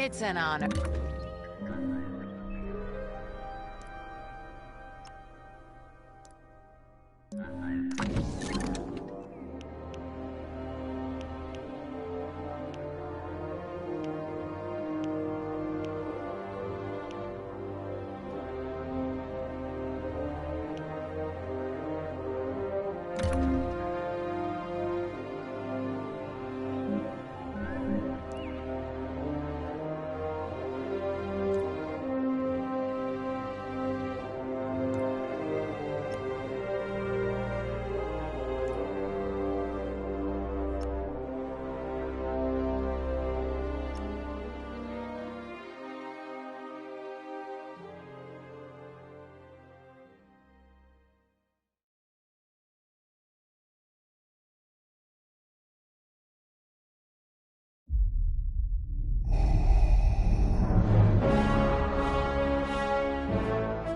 It's an honor.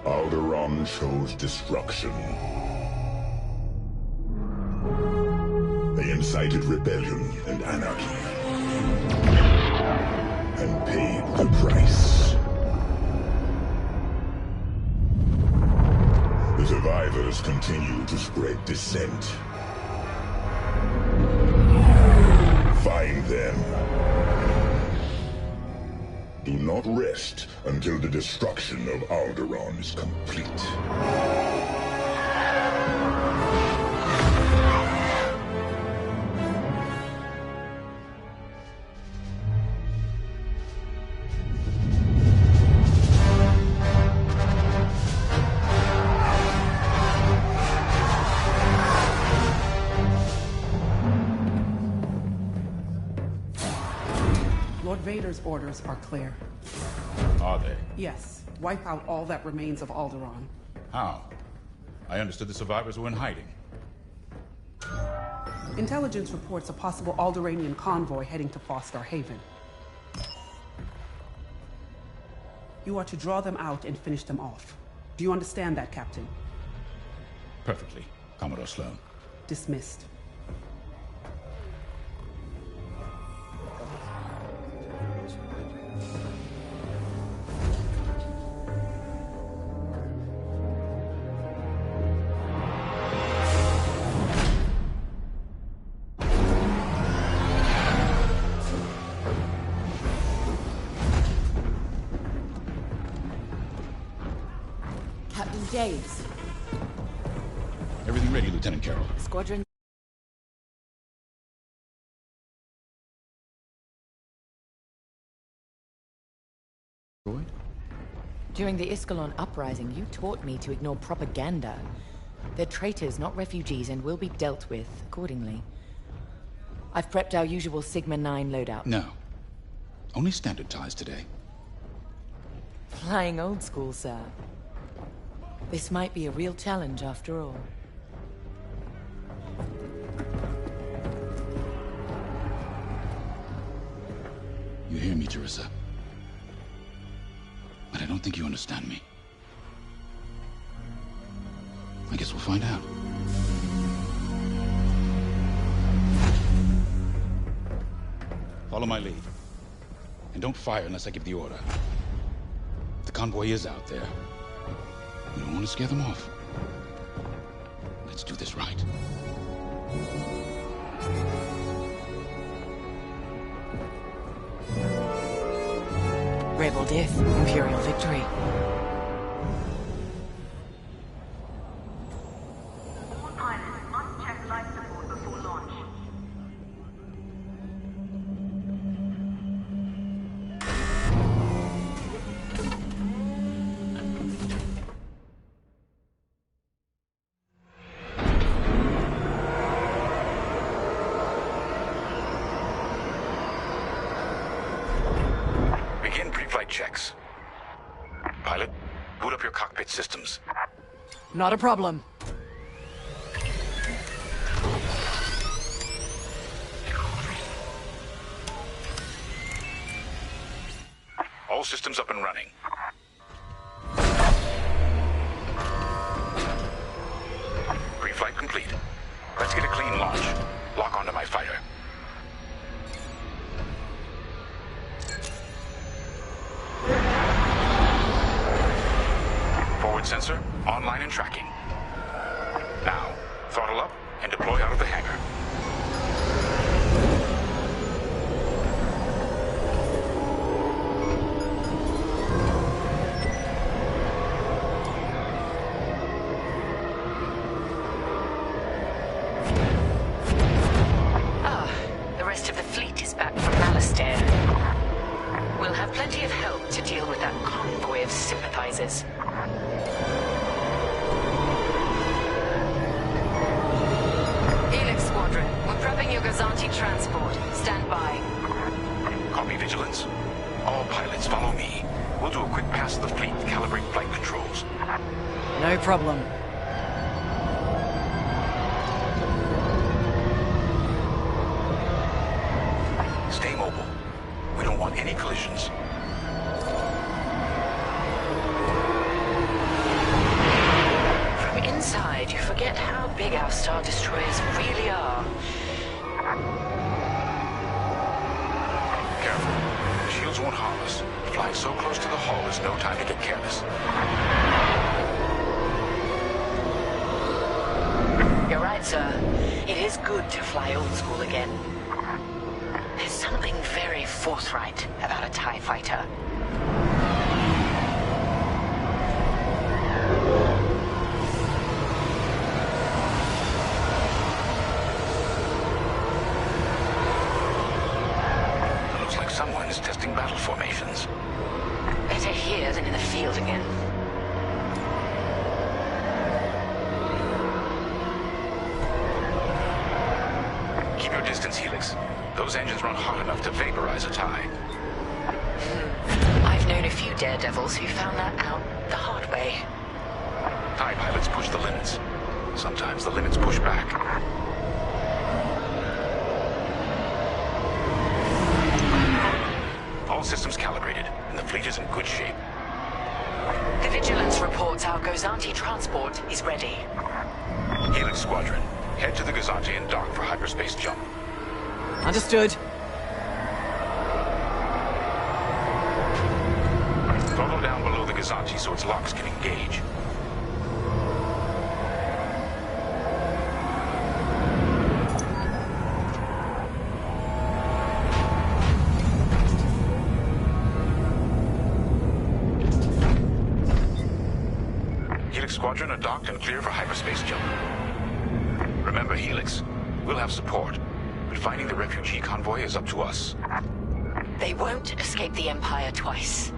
Alderaan chose destruction. They incited rebellion and anarchy, and paid the price. The survivors continue to spread dissent. Find them. Do not rest until the destruction of Alderaan is complete. Lord Vader's orders are clear. Are they? Yes. Wipe out all that remains of Alderaan. How? I understood the survivors were in hiding. Intelligence reports a possible Alderaanian convoy heading to Fostar Haven. You are to draw them out and finish them off. Do you understand that, Captain? Perfectly, Commodore Sloan. Dismissed. Captain James. Everything ready, Lieutenant Carroll. Squadron. During the Iskalon uprising, you taught me to ignore propaganda. They're traitors, not refugees, and will be dealt with accordingly. I've prepped our usual Sigma-9 loadout. No. Only standard ties today. Flying old school, sir. This might be a real challenge after all. You hear me, Teresa? But I don't think you understand me. I guess we'll find out. Follow my lead. And don't fire unless I give the order. The convoy is out there. We don't want to scare them off. Let's do this right. Rebel death, Imperial victory. All pilots must check life support before launch. Begin pre-flight checks. Pilot, boot up your cockpit systems. Not a problem. All systems up and running. Pre-flight complete. Let's get a clean launch. Lock onto my fighter. transport. Stand by. Copy, Vigilance. All pilots, follow me. We'll do a quick pass of the fleet to calibrate flight controls. No problem. Stay mobile. We don't want any collisions. From inside, you forget how big our Star Destroyers really are. Careful. The shields won't harm us. Flying so close to the hull is no time to get careless. You're right, sir. It is good to fly old school again. There's something very forthright about a TIE fighter. Looks like someone is testing battle formations. Better here than in the field again. Keep your distance, Helix. Those engines run hot enough to vaporize a TIE. I've known a few daredevils who found that out the hard way. TIE pilots push the limits. Sometimes the limits push back. All systems calibrated, and the fleet is in good shape. The Vigilance reports our Gozanti transport is ready. Helix Squadron, head to the Gozanti and dock for hyperspace jump. Understood. Throttle down below the Gozanti so its locks can engage. Helix Squadron are docked and clear for hyperspace jump. Remember, Helix, we'll have support, but finding the refugee convoy is up to us. They won't escape the Empire twice.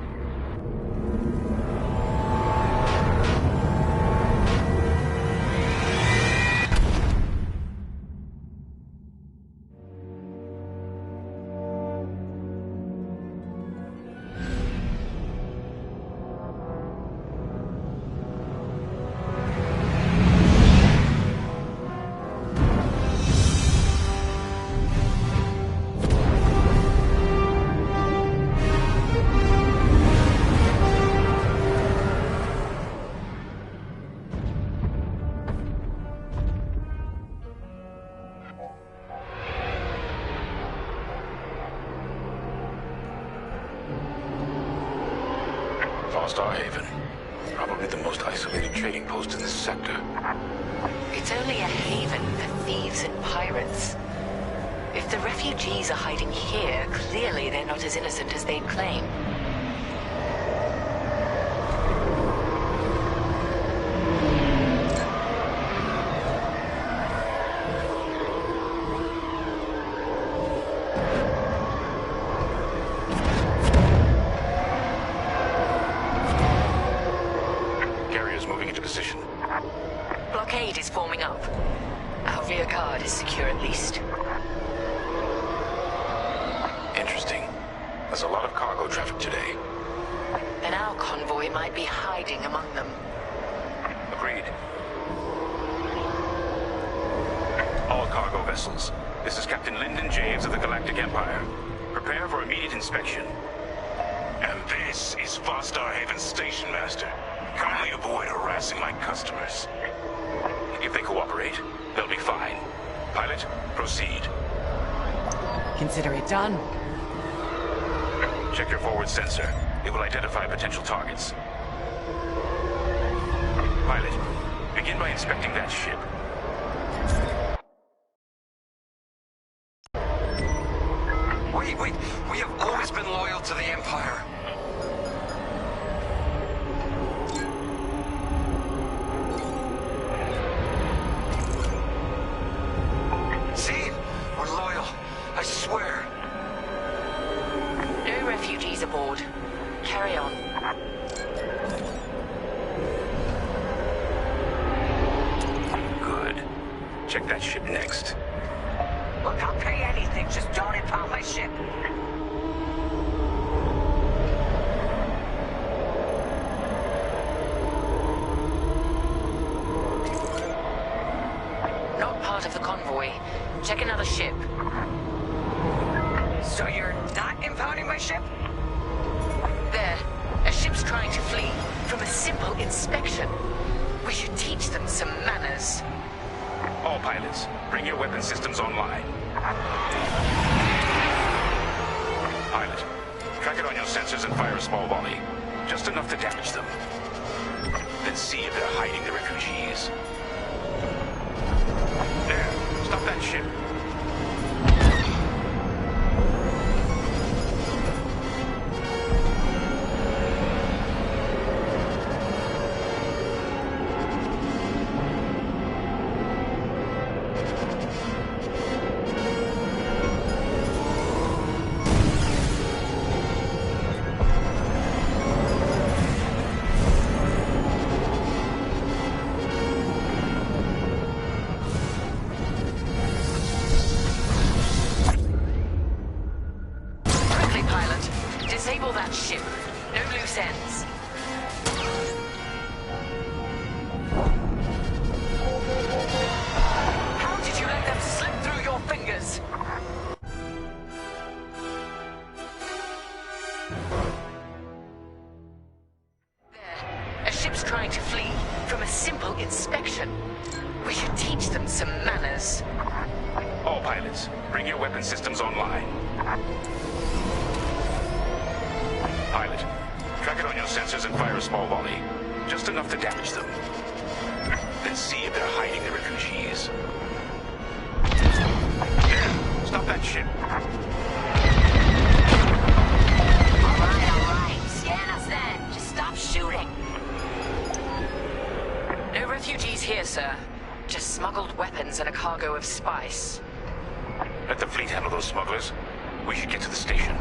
Starhaven. Probably the most isolated trading post in this sector. It's only a haven for thieves and pirates. If the refugees are hiding here, clearly they're not as innocent as they claim. Blockade is forming up. Our rear guard is secure at least. Interesting. There's a lot of cargo traffic today. Then our convoy might be hiding among them. Agreed. All cargo vessels. This is Captain Lyndon Javes of the Galactic Empire. Prepare for immediate inspection. And this is Far Starhaven's Station Master. Kindly avoid harassing my customers. If they cooperate, they'll be fine. Pilot, proceed. Consider it done. Check your forward sensor. It will identify potential targets. Pilot, begin by inspecting that ship. We have always been loyal to the Empire. See? We're loyal. I swear. No refugees aboard. Carry on. Good. Check that ship next. Look, I'll pay anything. Just don't impound my ship. Not part of the convoy. Check another ship. So you're not impounding my ship? There. A ship's trying to flee from a simple inspection. We should teach them some manners. All pilots, bring your weapon systems online. Pilot, track it on your sensors and fire a small volley. Just enough to damage them. Then see if they're hiding the refugees. There, stop that ship. Disable that ship. No loose ends. How did you let them slip through your fingers? There. A ship's trying to flee from a simple inspection. We should teach them some manners. All pilots, bring your weapon systems online. Pilot, track it on your sensors and fire a small volley. Just enough to damage them. Then see if they're hiding the refugees. There, stop that ship. All right. Scan us then. Just stop shooting. No refugees here, sir. Just smuggled weapons and a cargo of spice. Let the fleet handle those smugglers. We should get to the station.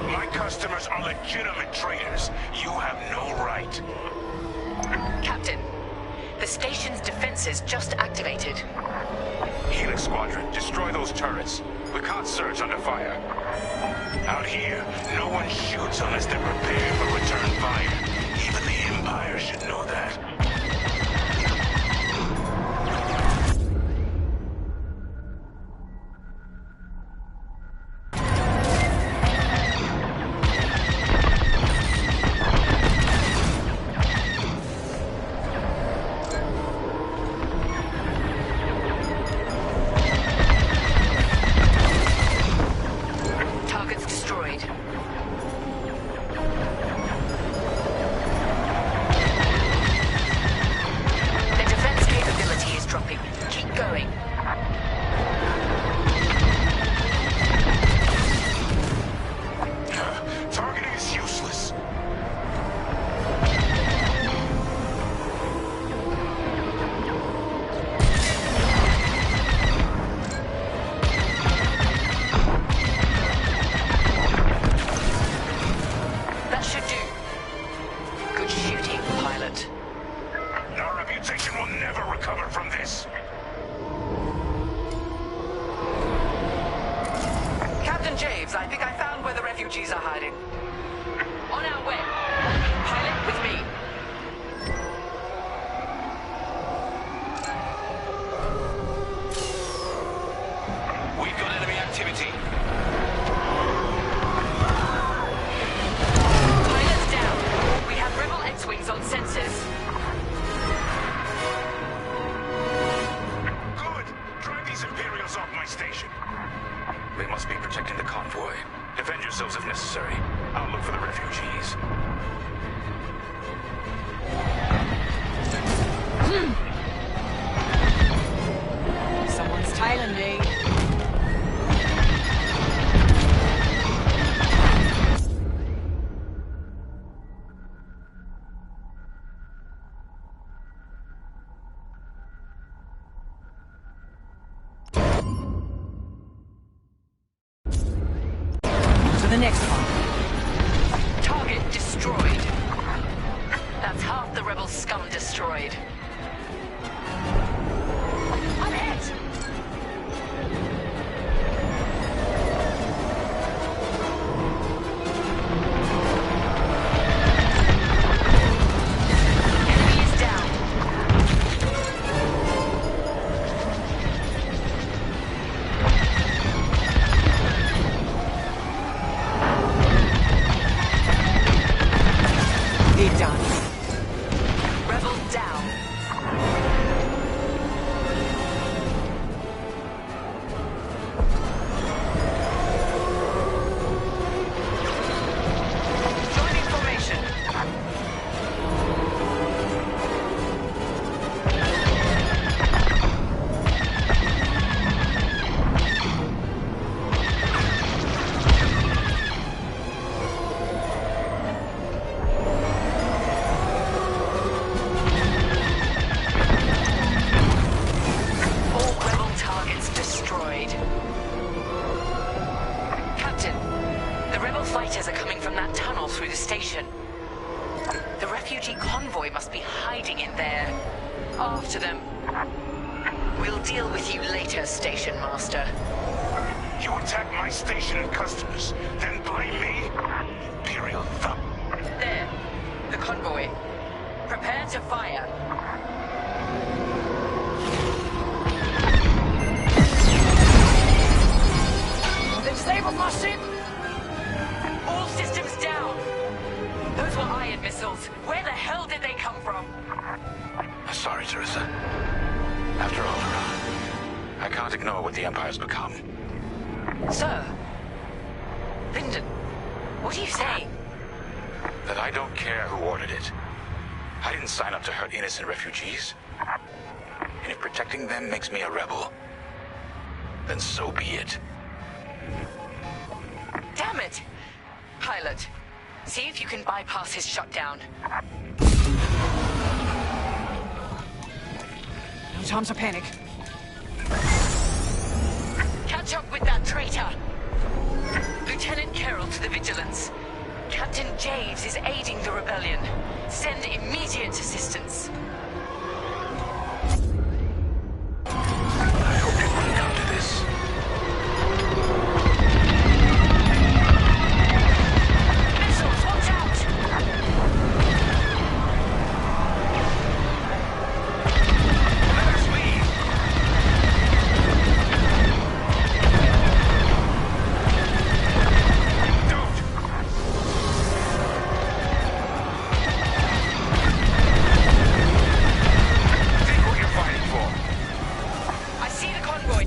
My customers are legitimate traders. You have no right. Captain, the station's defenses just activated. Helix Squadron, destroy those turrets. We can't search under fire. Out here, no one shoots unless they're prepared for return fire. Even the Empire should know that. I think I found where the refugees are hiding. On our way. Pilot, with me. We've got enemy activity. Pilot's down. We have rebel X-Wings on sensors. Good! Drive these Imperials off my station. They must be protecting the convoy. Defend yourselves if necessary. I'll look for the refugees. Someone's tailing me. To the next one. destroyed. I'm hit! Enemy is down. Be done. Rebel down. Joining formation. All rebel targets destroyed. Captain, the rebel fighters are coming from that tunnel through the station. The refugee convoy must be hiding in there. After them. We'll deal with you later, Station Master. You attack my station and customers, then blame me? Imperial thumb. There. The convoy. Prepare to fire. They've disabled my ship! All systems down! Those were iron missiles. Where the hell did they come from? Sorry, Teresa. After Alderaan, I can't ignore what the Empire's become. Sir. Lyndon, what are you saying? That I don't care who ordered it. I didn't sign up to hurt innocent refugees. And if protecting them makes me a rebel, then so be it. Damn it! Pilot, see if you can bypass his shutdown. No time to panic. Catch up with that traitor! Lieutenant Carroll to the Vigilance. Captain Javes is aiding the rebellion. Send immediate assistance. I hoped it wouldn't come to this. Missiles, watch out! Let us leave! Don't! Think what you're fighting for. I see the convoy.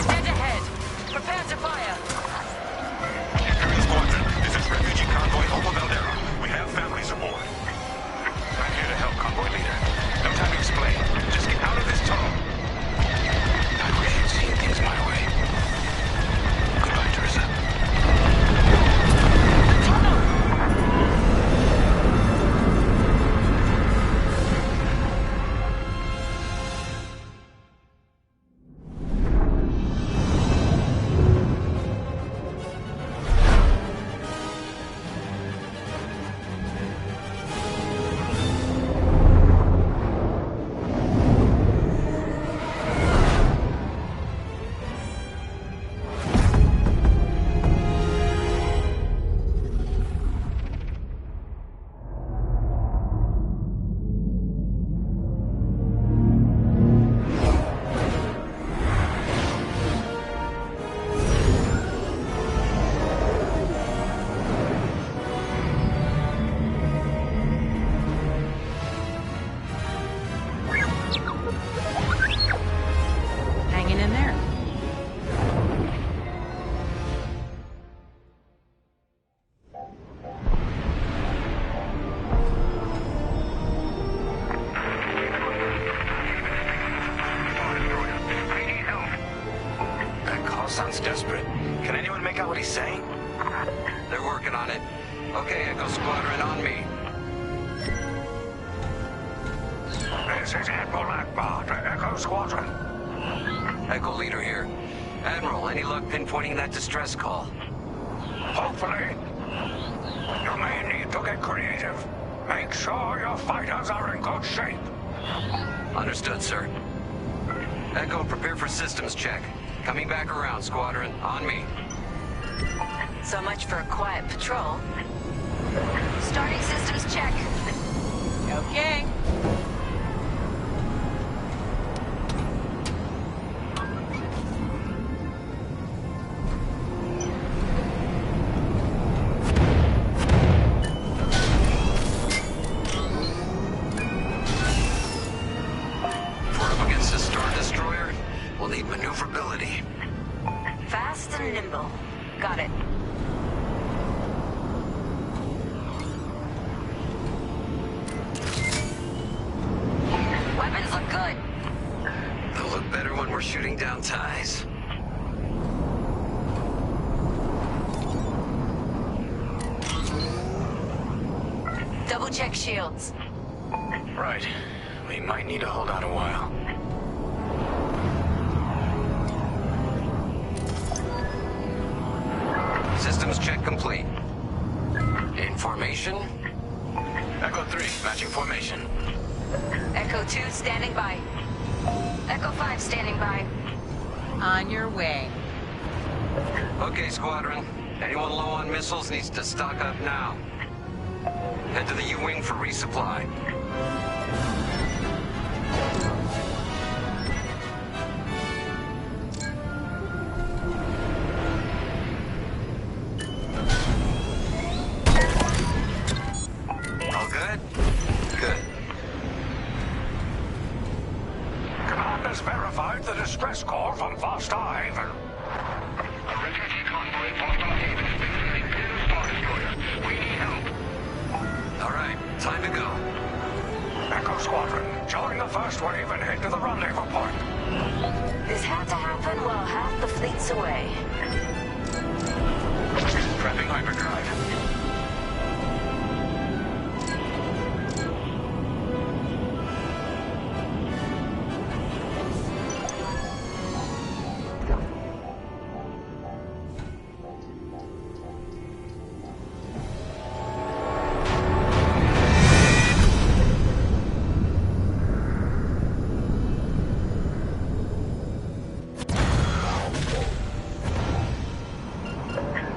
Dead ahead. Prepare to fire. Imperial Squadron, this is refugee convoy Hopa Valdera. We have families aboard. I'm here to help, convoy leader. No time to explain. Just get out of this tunnel. I wish you'd seen things my way. Goodbye, Teresa. Hanging in there. I need help. That call sounds desperate. Can anyone make out what he's saying? They're working on it. Okay, Echo Squadron, on me. This is Admiral Akbar to Echo Squadron. Echo Leader here. Admiral, any luck pinpointing that distress call? Hopefully. You may need to get creative. Make sure your fighters are in good shape. Understood, sir. Echo, prepare for systems check. Coming back around, Squadron. On me. So much for a quiet patrol. Starting systems check. Okay. If we're up against a Star Destroyer, we'll need maneuverability. Fast and nimble. Got it. Weapons look good. They'll look better when we're shooting down ties. Double check shields. Right. We might need to hold out a while. Systems check complete. In formation? Echo 3, matching formation. Echo 2 standing by. Echo 5 standing by. On your way. Okay, Squadron. Anyone low on missiles needs to stock up now. Head to the U-Wing for resupply. All good? Good. Command has verified the distress call from Foster Haven. A refugee convoy in Foster Haven has been sending to the Star Destroyer. We need help. All right, time to go. Echo Squadron, join the first wave and head to the rendezvous point. This had to happen while half the fleet's away. Prepping hyperdrive.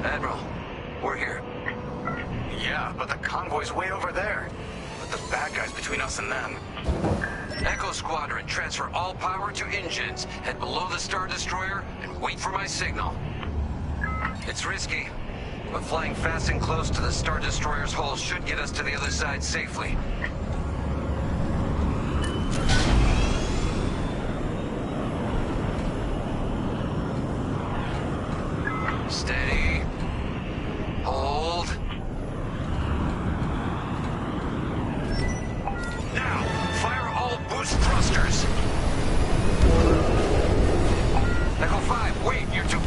Admiral, we're here. Yeah, but the convoy's way over there. But the bad guys between us and them. Echo Squadron, transfer all power to engines. Head below the Star Destroyer and wait for my signal. It's risky, but flying fast and close to the Star Destroyer's hull should get us to the other side safely. Steady. Hold. Now, fire all boost thrusters. Echo 5, wait, you're too...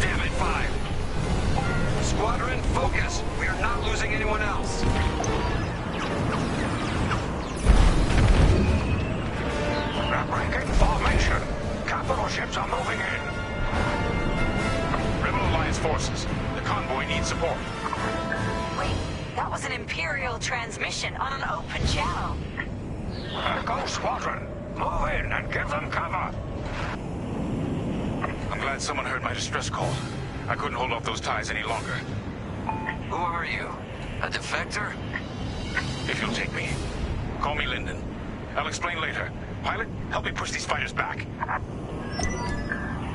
Damn it, 5. Squadron, focus. We are not losing anyone else. They're breaking formation. Capital ships are moving in. Rebel Alliance forces. The convoy needs support. Wait, that was an Imperial transmission on an open channel. Echo Squadron, move in and give them cover. I'm glad someone heard my distress call. I couldn't hold off those ties any longer. Who are you? A defector? If you'll take me, call me Linden. I'll explain later. Pilot, help me push these fighters back.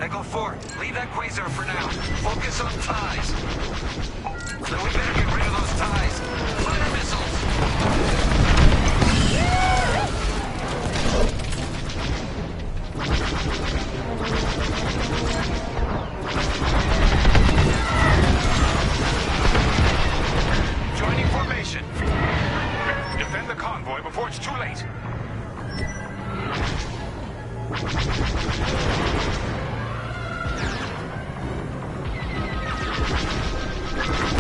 Echo 4, leave that quasar for now. Focus on ties. Then we better get rid of those ties. Fire missiles! Joining formation. Defend the convoy before it's too late.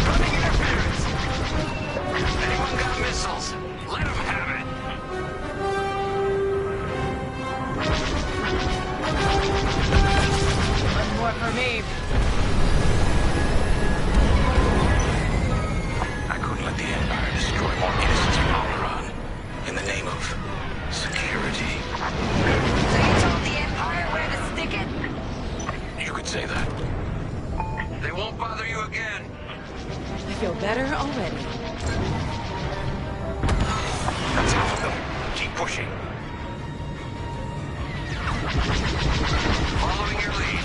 Running interference! Anyone got missiles? Let them have it! One more for me. say that. They won't bother you again. I feel better already. That's half of them. Keep pushing. Following your lead.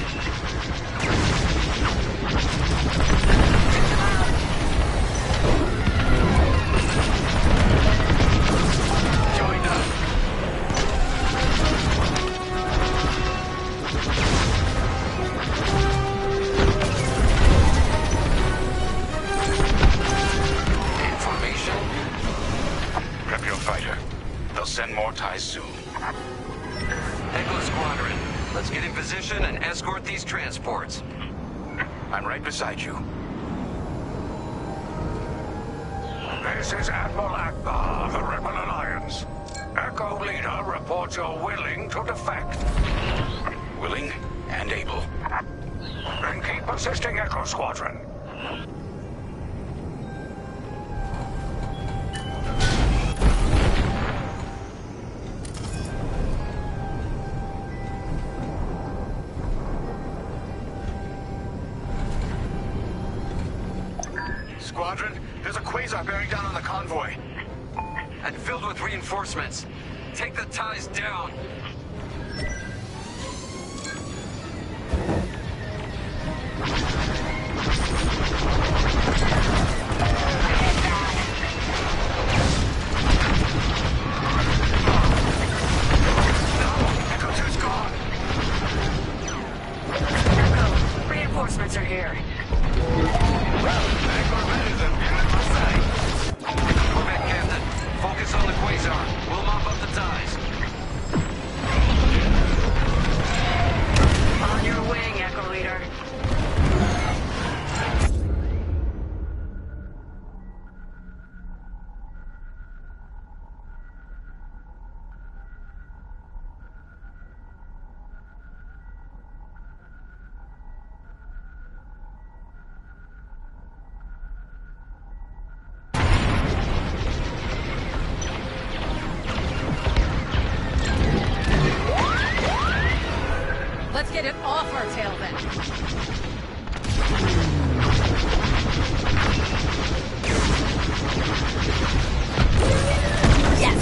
Join up. Information. Prep your fighter. They'll send more ties soon. Echo Squadron, let's get in position and escort these transports. I'm right beside you. This is Admiral Akbar of the Rebel Alliance. Echo Leader reports you're willing to defect. Willing and able. Then keep assisting Echo Squadron. Squadron, there's a quasar bearing down on the convoy. And filled with reinforcements. Take the ties down. Echo 2's gone. Echo, reinforcements are here. Corvette Captain, focus on the quasar. We'll mop up the ties. On your wing, Echo Leader. Let's get it off our tail then. Yes!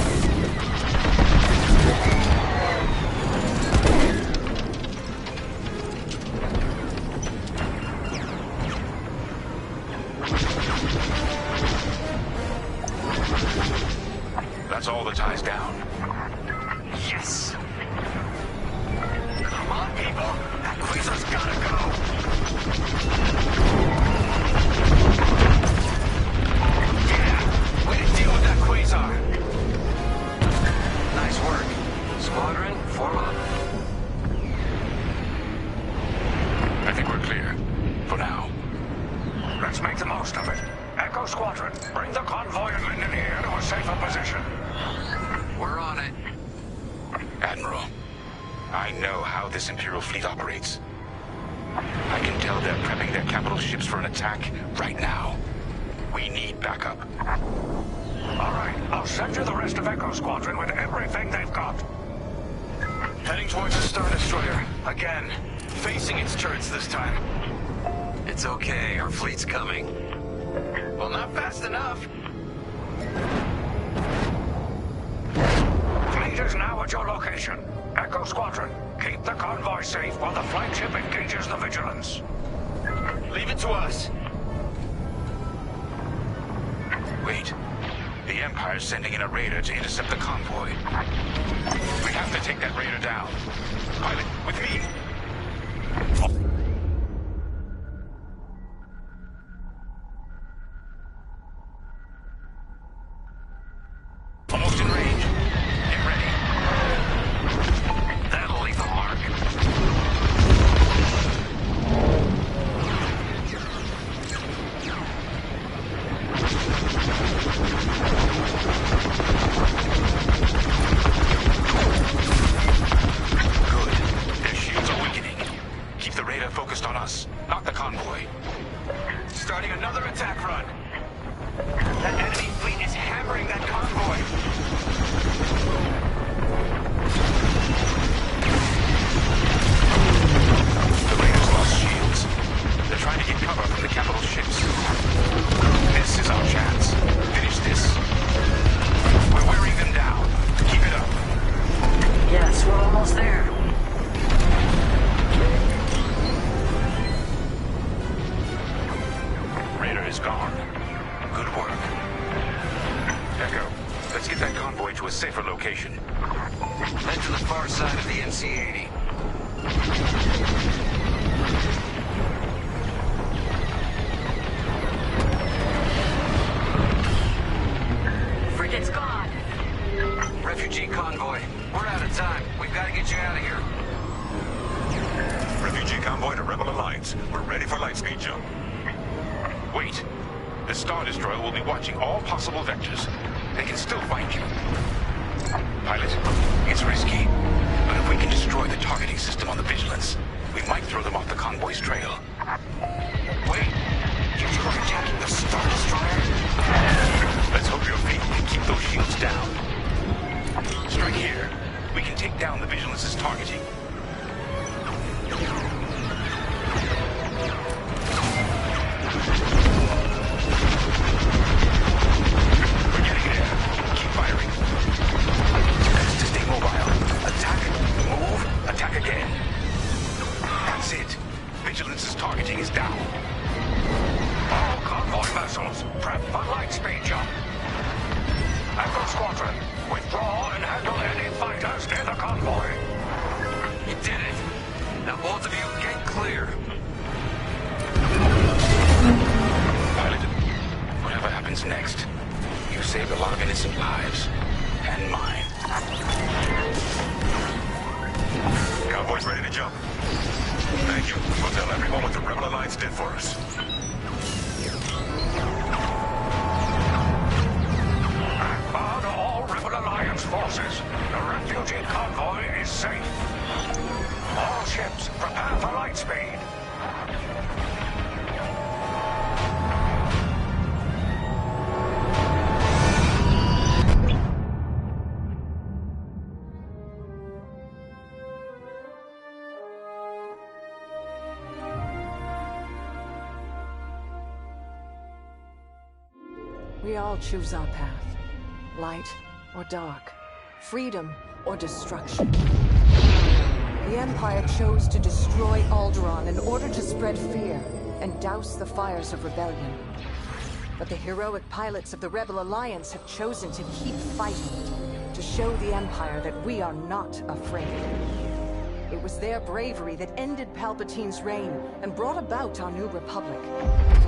That's all the ties down. Yes. Come on, people. That quasar's gotta go. Yeah, way to deal with that quasar. Nice work. Squadron, form up. I think we're clear. For now. Let's make the most of it. Echo Squadron, bring the convoy and Linden here to a safer position. We're on it. Admiral, I know how this Imperial fleet operates. I can tell they're prepping their capital ships for an attack right now. We need backup. All right, I'll send you the rest of Echo Squadron with everything they've got. Heading towards the Star Destroyer. Again. Facing its turrets this time. It's okay, our fleet's coming. Well, not fast enough. Fleet is now at your location. Echo Squadron, keep the convoy safe while the flagship engages the Vigilance. Leave it to us. Wait. The Empire's sending in a raider to intercept the convoy. We have to take that raider down. Pilot, with me. Almost in range. Get ready. That'll leave a mark. Good. Their shields are weakening. Keep the radar focused on us, not the convoy. Starting another attack run. That enemy fleet is hammering that convoy. The raiders lost Rebel Alliance. We're ready for lightspeed jump. Wait. The Star Destroyer will be watching all possible vectors. They can still find you. Pilot, it's risky. But if we can destroy the targeting system on the Vigilance, we might throw them off the convoy's trail. Wait. You're attacking the Star Destroyer? Let's hope your fleet can keep those shields down. Strike here. We can take down the Vigilance's targeting. We're getting there. Keep firing. Best to stay mobile. Attack, move, attack again. That's it. Vigilance's targeting is down. All convoy vessels, prep for lightspeed jump. Echo Squadron, withdraw and handle any fighters near the convoy. You did it. Now both of you get clear. Pilot, whatever happens next, you saved a lot of innocent lives. And mine. Cowboys ready to jump. Thank you. We'll tell everyone what the Rebel Alliance did for us. On all Rebel Alliance forces, the refugee convoy is safe. All ships, prepare for lightspeed. We all choose our path. Light or dark. Freedom or destruction. The Empire chose to destroy Alderaan in order to spread fear and douse the fires of rebellion. But the heroic pilots of the Rebel Alliance have chosen to keep fighting, to show the Empire that we are not afraid. It was their bravery that ended Palpatine's reign and brought about our new Republic.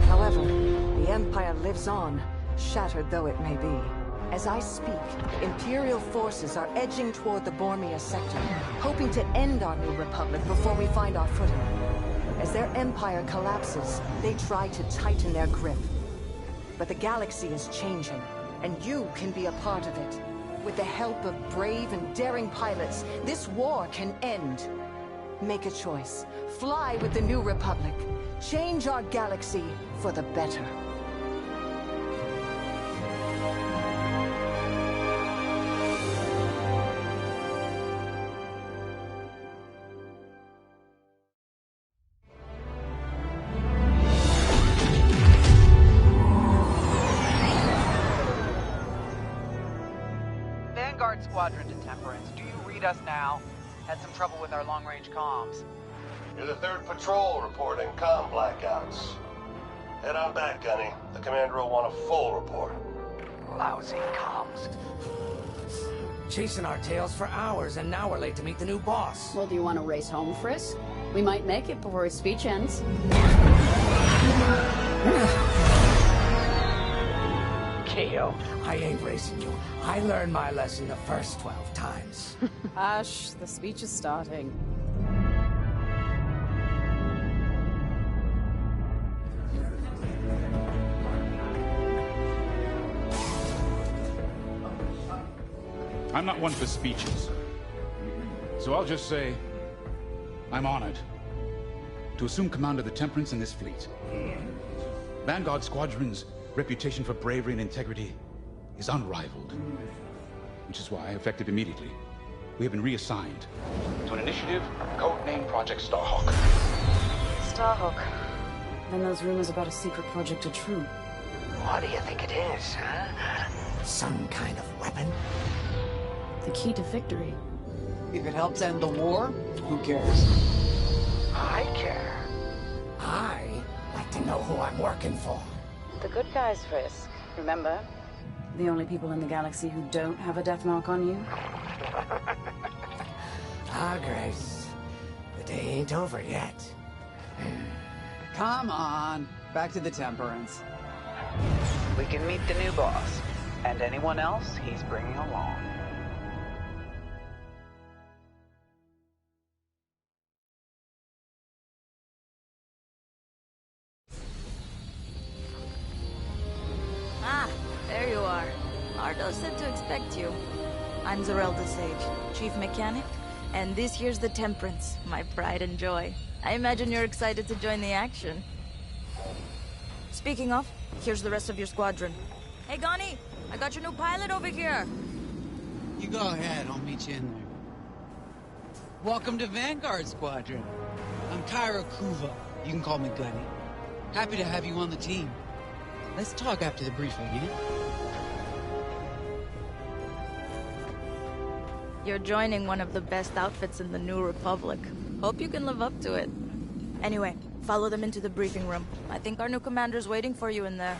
However, the Empire lives on, shattered though it may be. As I speak, Imperial forces are edging toward the Bormia sector, hoping to end our new Republic before we find our footing. As their empire collapses, they try to tighten their grip. But the galaxy is changing, and you can be a part of it. With the help of brave and daring pilots, this war can end. Make a choice. Fly with the new Republic. Change our galaxy for the better. Vanguard Squadron to Temperance. Do you read us now? Had some trouble with our long-range comms. You're the 3rd patrol reporting comm blackouts. Head on back, Gunny. The commander will want a full report. Lousy comms. Chasing our tails for hours, and now we're late to meet the new boss. Well, do you want to race home, Frisk? We might make it before his speech ends. Keo, I ain't racing you. I learned my lesson the first 12 times. Hush, the speech is starting. I'm not one for speeches. So I'll just say, I'm honored to assume command of the Temperance in this fleet. Vanguard Squadron's reputation for bravery and integrity is unrivaled, which is why, effective immediately, we have been reassigned to an initiative codenamed Project Starhawk. Starhawk. Then those rumors about a secret project are true. What do you think it is, huh? Some kind of weapon? The key to victory. If it helps end the war, who cares? I care. I like to know who I'm working for. The good guys, Frisk. Remember? The only people in the galaxy who don't have a death mark on you? Ah, Grace. The day ain't over yet. Come on. Back to the Temperance. We can meet the new boss. And anyone else he's bringing along. Keo said to expect you. I'm Zerelda Sage, Chief Mechanic, and this here's the Temperance, my pride and joy. I imagine you're excited to join the action. Speaking of, here's the rest of your squadron. Hey, Gunny, I got your new pilot over here. You go ahead, I'll meet you in there. Welcome to Vanguard Squadron. I'm Kyra Kuva. You can call me Gunny. Happy to have you on the team. Let's talk after the briefing, eh? You're joining one of the best outfits in the New Republic. Hope you can live up to it. Anyway, follow them into the briefing room. I think our new commander's waiting for you in there.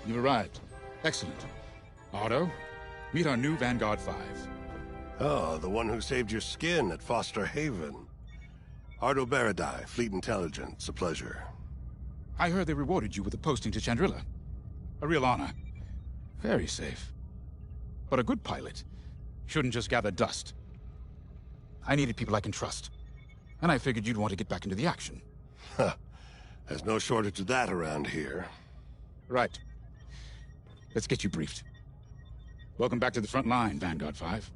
You've arrived. Excellent. Otto, meet our new Vanguard 5. Oh, the one who saved your skin at Foster Haven. Ardo Baradai, Fleet Intelligence. A pleasure. I heard they rewarded you with a posting to Chandrila. A real honor. Very safe. But a good pilot shouldn't just gather dust. I needed people I can trust. And I figured you'd want to get back into the action. Huh. There's no shortage of that around here. Right. Let's get you briefed. Welcome back to the front line, Vanguard 5.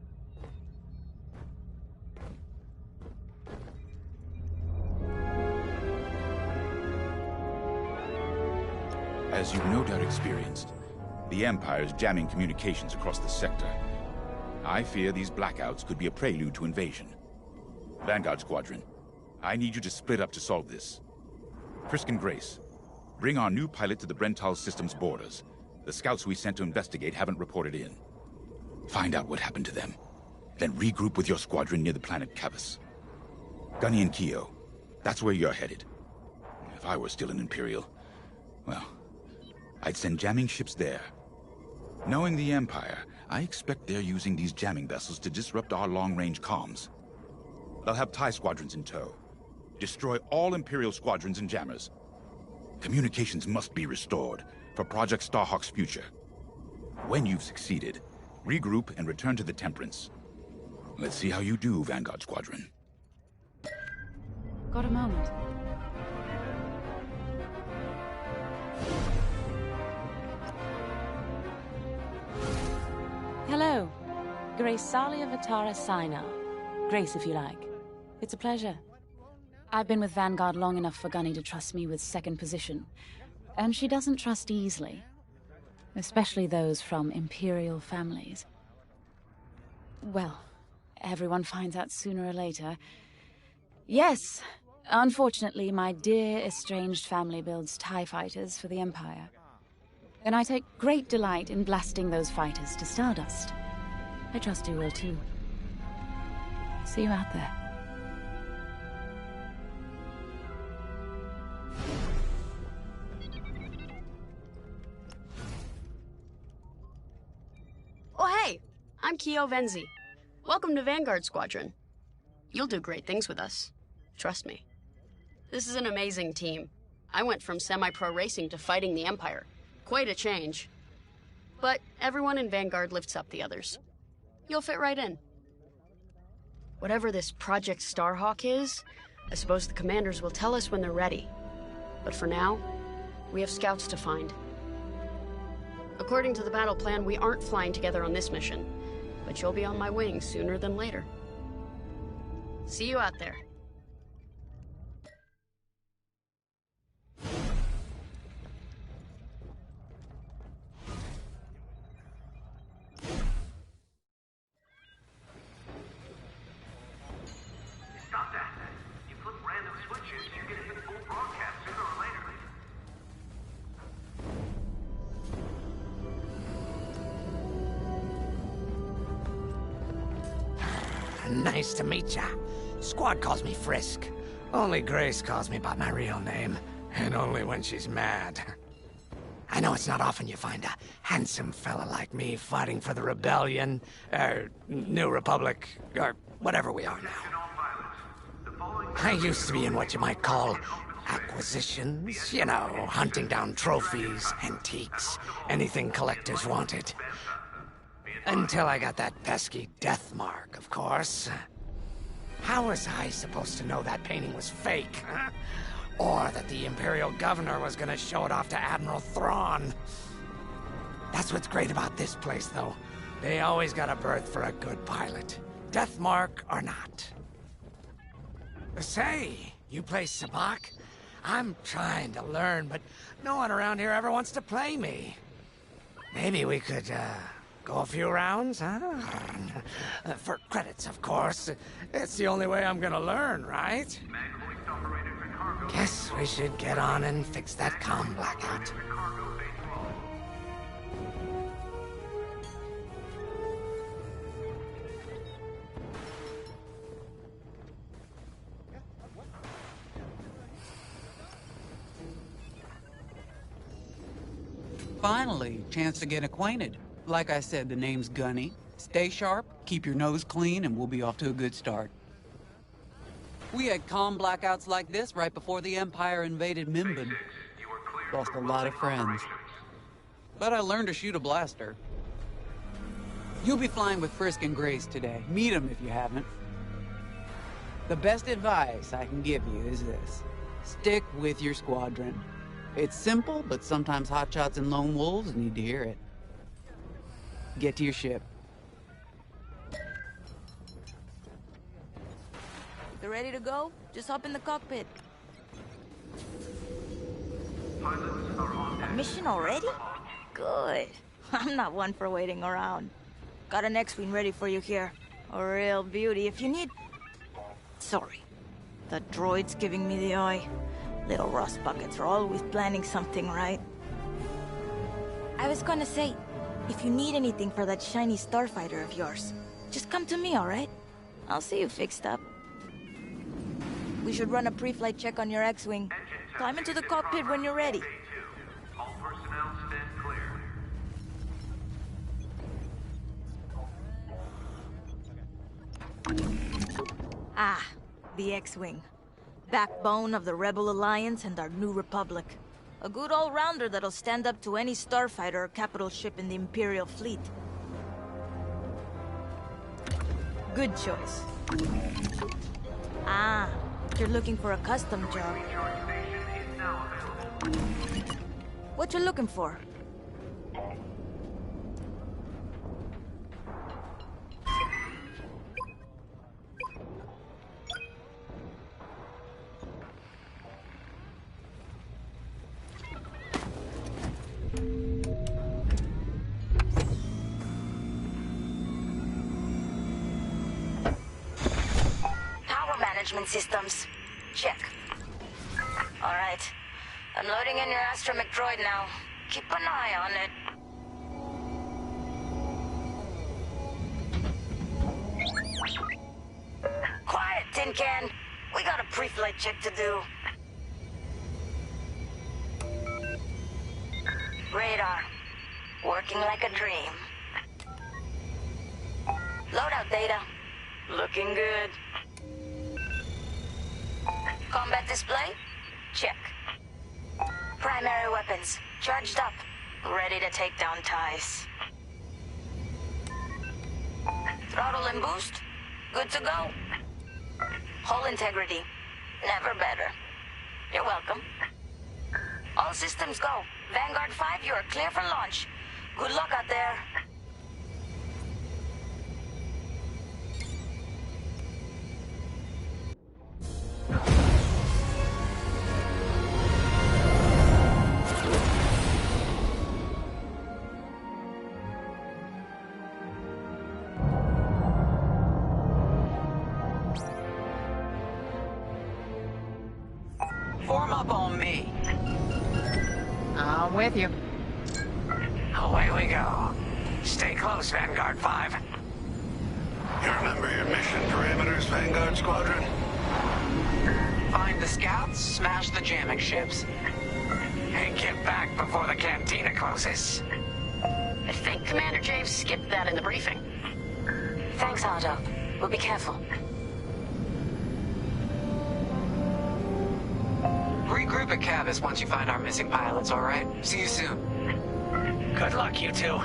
As you've no doubt experienced, the Empire is jamming communications across the sector. I fear these blackouts could be a prelude to invasion. Vanguard Squadron, I need you to split up to solve this. Frisk and Grace, bring our new pilot to the Brental Systems borders. The scouts we sent to investigate haven't reported in. Find out what happened to them. Then regroup with your squadron near the planet Cavus. Gunny and Keo, that's where you're headed. If I were still an Imperial, well, I'd send jamming ships there. Knowing the Empire, I expect they're using these jamming vessels to disrupt our long-range comms. They'll have TIE squadrons in tow. Destroy all Imperial squadrons and jammers. Communications must be restored for Project Starhawk's future. When you've succeeded, regroup and return to the Temperance. Let's see how you do, Vanguard Squadron. Got a moment? Hello. Grace Salia Vatara Sinar. Grace, if you like. It's a pleasure. I've been with Vanguard long enough for Gunny to trust me with second position. And she doesn't trust easily. Especially those from Imperial families. Well, everyone finds out sooner or later. Yes, unfortunately, my dear estranged family builds TIE fighters for the Empire. And I take great delight in blasting those fighters to stardust. I trust you will too. See you out there. Oh hey, I'm Keo Venzi. Welcome to Vanguard Squadron. You'll do great things with us. Trust me. This is an amazing team. I went from semi-pro racing to fighting the Empire. Quite a change. But everyone in Vanguard lifts up the others. You'll fit right in. Whatever this Project Starhawk is, I suppose the commanders will tell us when they're ready. But for now, we have scouts to find. According to the battle plan, we aren't flying together on this mission, but you'll be on my wing sooner than later. See you out there. Stop that. You flip random switches, you're gonna hit full broadcast sooner or later. Nice to meet ya. Squad calls me Frisk. Only Grace calls me by my real name, and only when she's mad. I know it's not often you find a handsome fella like me fighting for the Rebellion, or New Republic, or whatever we are now. I used to be in what you might call acquisitions, you know, hunting down trophies, antiques, anything collectors wanted. Until I got that pesky death mark, of course. How was I supposed to know that painting was fake, huh? Or that the Imperial Governor was gonna show it off to Admiral Thrawn? That's what's great about this place, though. They always got a berth for a good pilot. Death mark or not. Say, you play Sabacc? I'm trying to learn, but no one around here ever wants to play me. Maybe we could, go a few rounds, huh? For credits, of course. It's the only way I'm gonna learn, right? Guess we should get on and fix that comm blackout. finally. Chance to get acquainted. Like I said, the name's Gunny. Stay sharp, keep your nose clean, and we'll be off to a good start. We had calm blackouts like this right before the Empire invaded Minban. Lost a lot of friends. But I learned to shoot a blaster. You'll be flying with Frisk and Grace today. Meet them if you haven't. The best advice I can give you is this. Stick with your squadron. It's simple, but sometimes hotshots and lone wolves need to hear it. Get to your ship. You ready to go? Just hop in the cockpit. A mission already? Good. I'm not one for waiting around. Got an X-Wing ready for you here. A real beauty if you need... Sorry. The droid's giving me the eye. Little rust buckets are always planning something, right? I was gonna say, if you need anything for that shiny starfighter of yours, just come to me, alright? I'll see you fixed up. We should run a pre-flight check on your X-Wing. Climb into the cockpit when you're ready. All personnel stand clear. Ah, the X-Wing. Backbone of the Rebel Alliance and our new Republic. A good all-rounder that'll stand up to any starfighter or capital ship in the Imperial fleet. Good choice. Ah, you're looking for a custom job. What you looking for? Systems. Check. Alright. I'm loading in your astromech droid now. Keep an eye on it. Quiet, Tin Can. We got a pre-flight check to do. Radar. Working like a dream. Loadout data. Looking good. Combat display? Check. Primary weapons, charged up, ready to take down TIEs. Throttle and boost, good to go. Hull integrity, never better. You're welcome. All systems go. Vanguard 5, you are clear for launch. Good luck out there. Form up on me. I'm with you. Away we go. Stay close, Vanguard 5. You remember your mission parameters, Vanguard Squadron? Find the scouts, smash the jamming ships. And get back before the cantina closes. I think Commander James skipped that in the briefing. Thanks, Otto. We'll be careful. Regroup at Cavus once you find our missing pilots, alright? See you soon. Good luck, you two.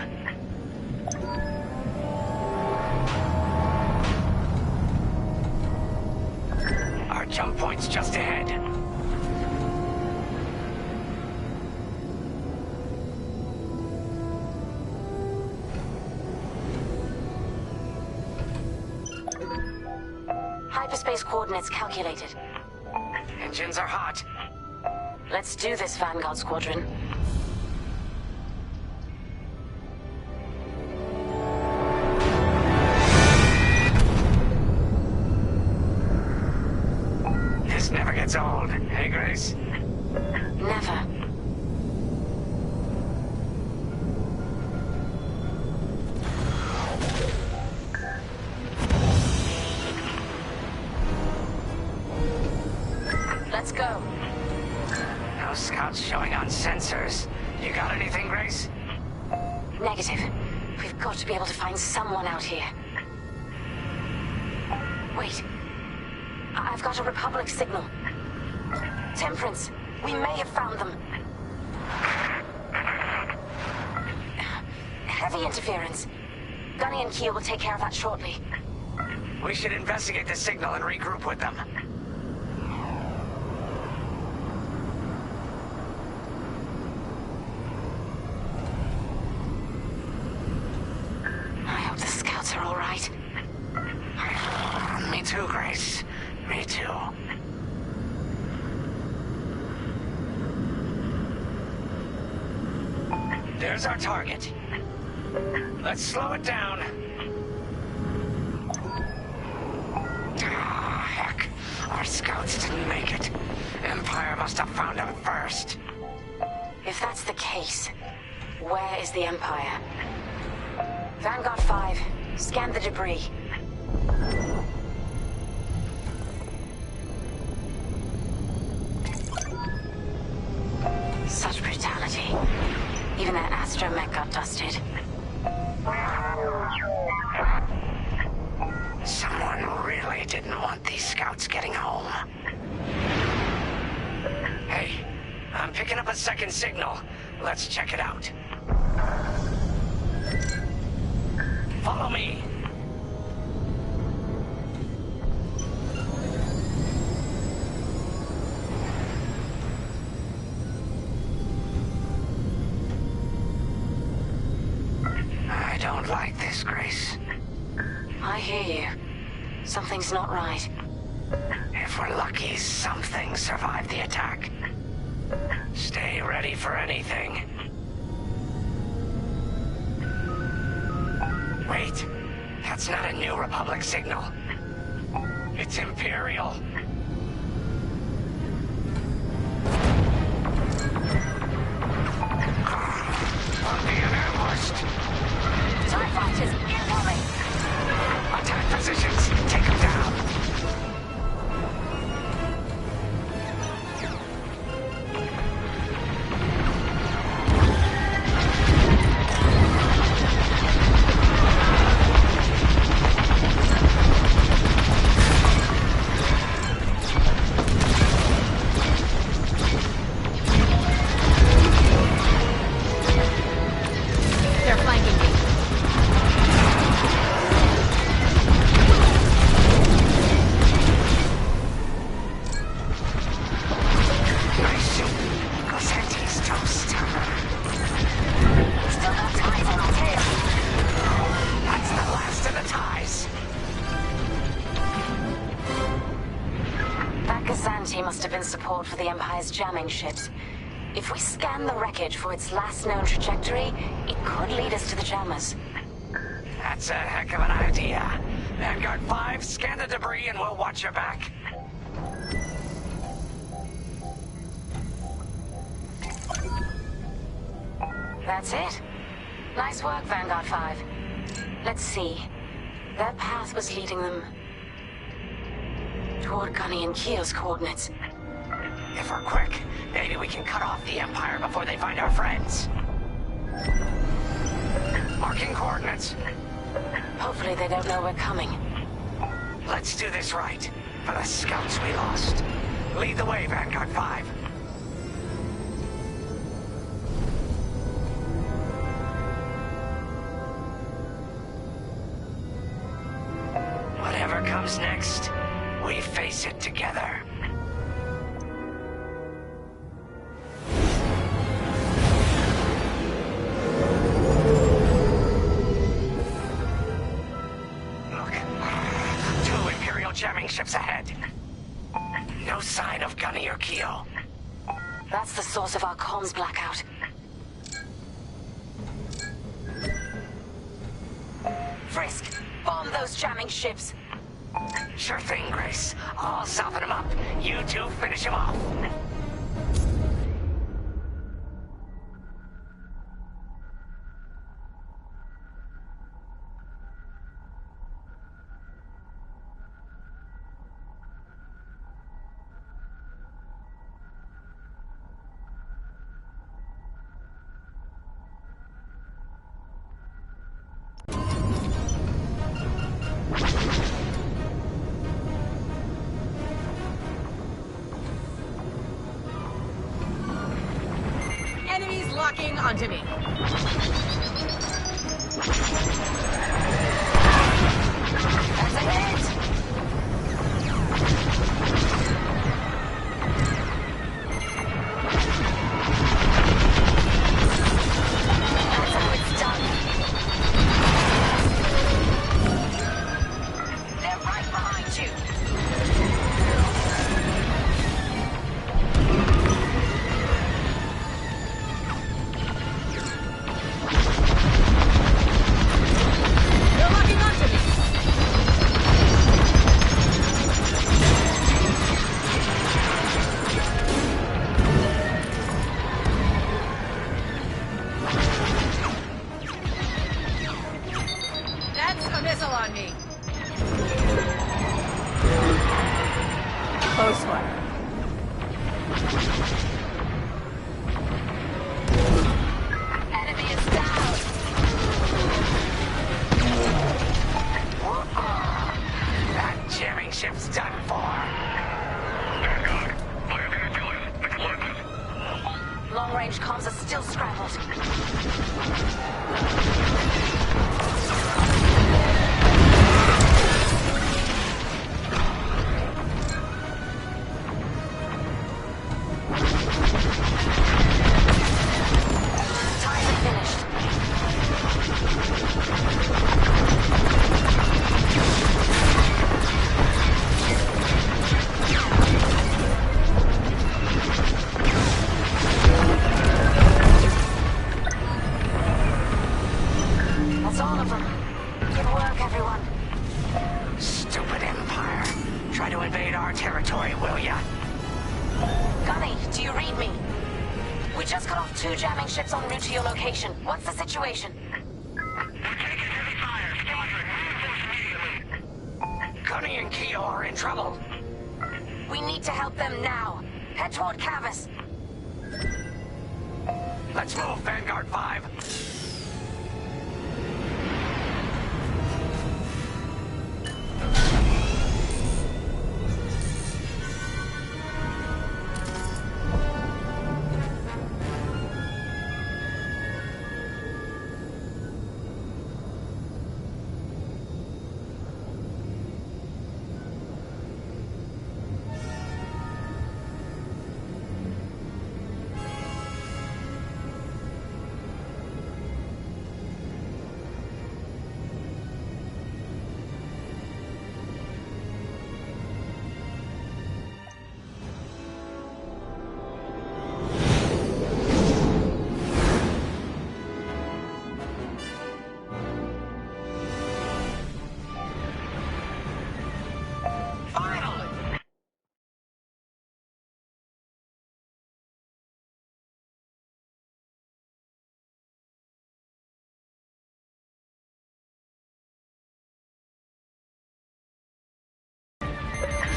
Our jump point's just ahead. Hyperspace coordinates calculated. Engines are hot. Let's do this, Vanguard Squadron. This never gets old, hey, Grace? Never. Let's go. No scouts showing on sensors. You got anything, Grace? Negative. We've got to be able to find someone out here. Wait. I've got a Republic signal. Temperance, we may have found them. Heavy interference. Gunny and Keel will take care of that shortly. We should investigate the signal and regroup with them. I hope the scouts are all right. Me too, Grace. Me too. There's our target. Let's slow it down. Ah, heck. Our scouts didn't make it. Empire must have found them first. If that's the case, where is the Empire? Vanguard 5, scan the debris. Such brutality. Even that astromech got dusted. Someone really didn't want these scouts getting home. Hey, I'm picking up a second signal. Let's check it out. Follow me. I don't like this, Grace. I hear you. Something's not right. If we're lucky, something survived the attack. Stay ready for anything. Wait, that's not a New Republic signal. It's Imperial. We're being ambushed. TIE fighters, incoming! Attack positions, take them down. They're flanking me. Nice. Cossetti's toast. Still got ties on our tail. That's the last of the ties. That Gazanti must have been support for the Empire's jamming ships. If we scan the wreckage for its last known trajectory, it could lead us to the jammers. That's a heck of an idea. Vanguard 5, scan the debris and we'll watch your back. That's it. Nice work, Vanguard 5. Let's see. Their path was leading them toward Gunny and Keel's coordinates. If we're quick, maybe we can cut off the Empire before they find our friends. Marking coordinates. Hopefully they don't know we're coming. Let's do this right, for the scouts we lost. Lead the way, Vanguard 5. Whatever comes next, we face it together. Look, 2 Imperial jamming ships ahead. No sign of Gunny or Keel. That's the source of our comms blackout. Frisk, bomb those jamming ships. Sure thing, Grace. I'll soften him up. You two finish him off. onto me. That's a hit! That's how it's done. They're right behind you. They're locking onto me. That's a missile on me. Close one. Enemy is down. That jamming ship's done for. Long-range comms are still scrambled. Ties are finished. That's all of them. Good work, everyone. Stupid Empire. Try to invade our territory, will ya? Gunny, do you read me? We just cut off 2 jamming ships en route to your location. What's the situation? Gunny and Keo are in trouble. We need to help them now. Head toward Cavus. Let's move, Vanguard 5.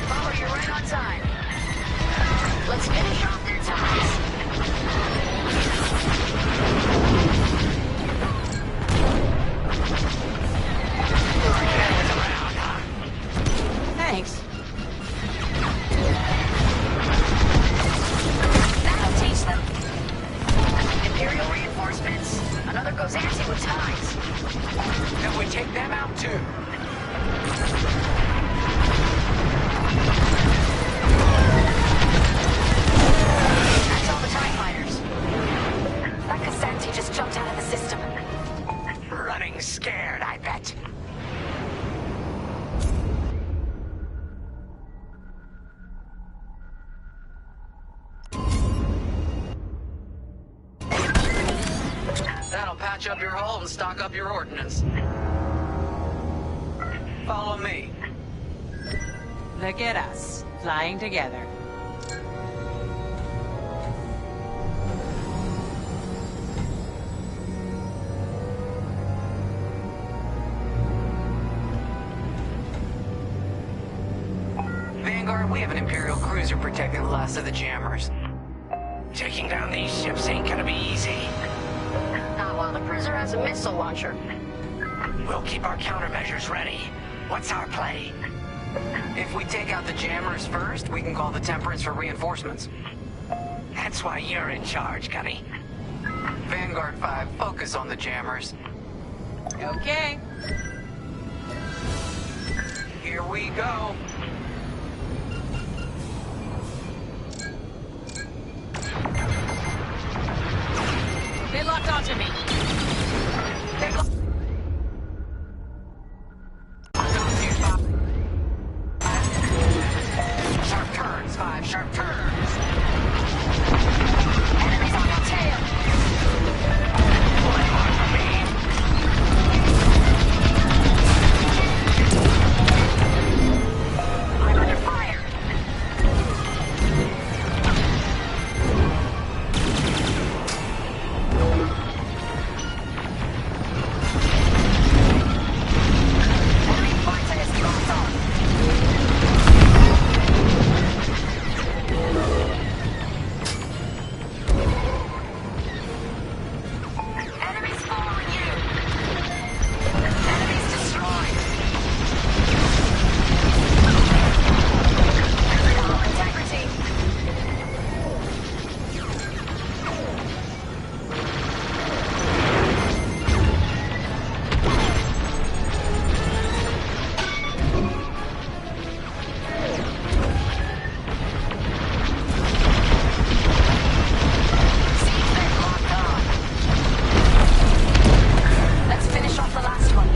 Follow, you're right on time. Let's finish off their ties. Thanks. That'll teach them. Imperial reinforcements. Another Gozanti with ties. Then we take them out too. That's all the TIE fighters. That Gozanti just jumped out of the system. Running scared, I bet. That'll patch up your hull and stock up your ordnance. Follow me. Look at us, flying together. Vanguard, we have an Imperial cruiser protecting the last of the jammers. Taking down these ships ain't gonna be easy. Not while the cruiser has a missile launcher. We'll keep our countermeasures ready. What's our play? If we take out the jammers first, we can call the Temperance for reinforcements. That's why you're in charge, Gunny. Vanguard 5, focus on the jammers. Okay. Here we go. They locked onto me. Sharp turns, 5 sharp turns. Enemies on your tail. I'm under fire. Enemy fighter is locked on. Enemies following you. Enemies destroyed. Hull integrity. Let's finish off the last one.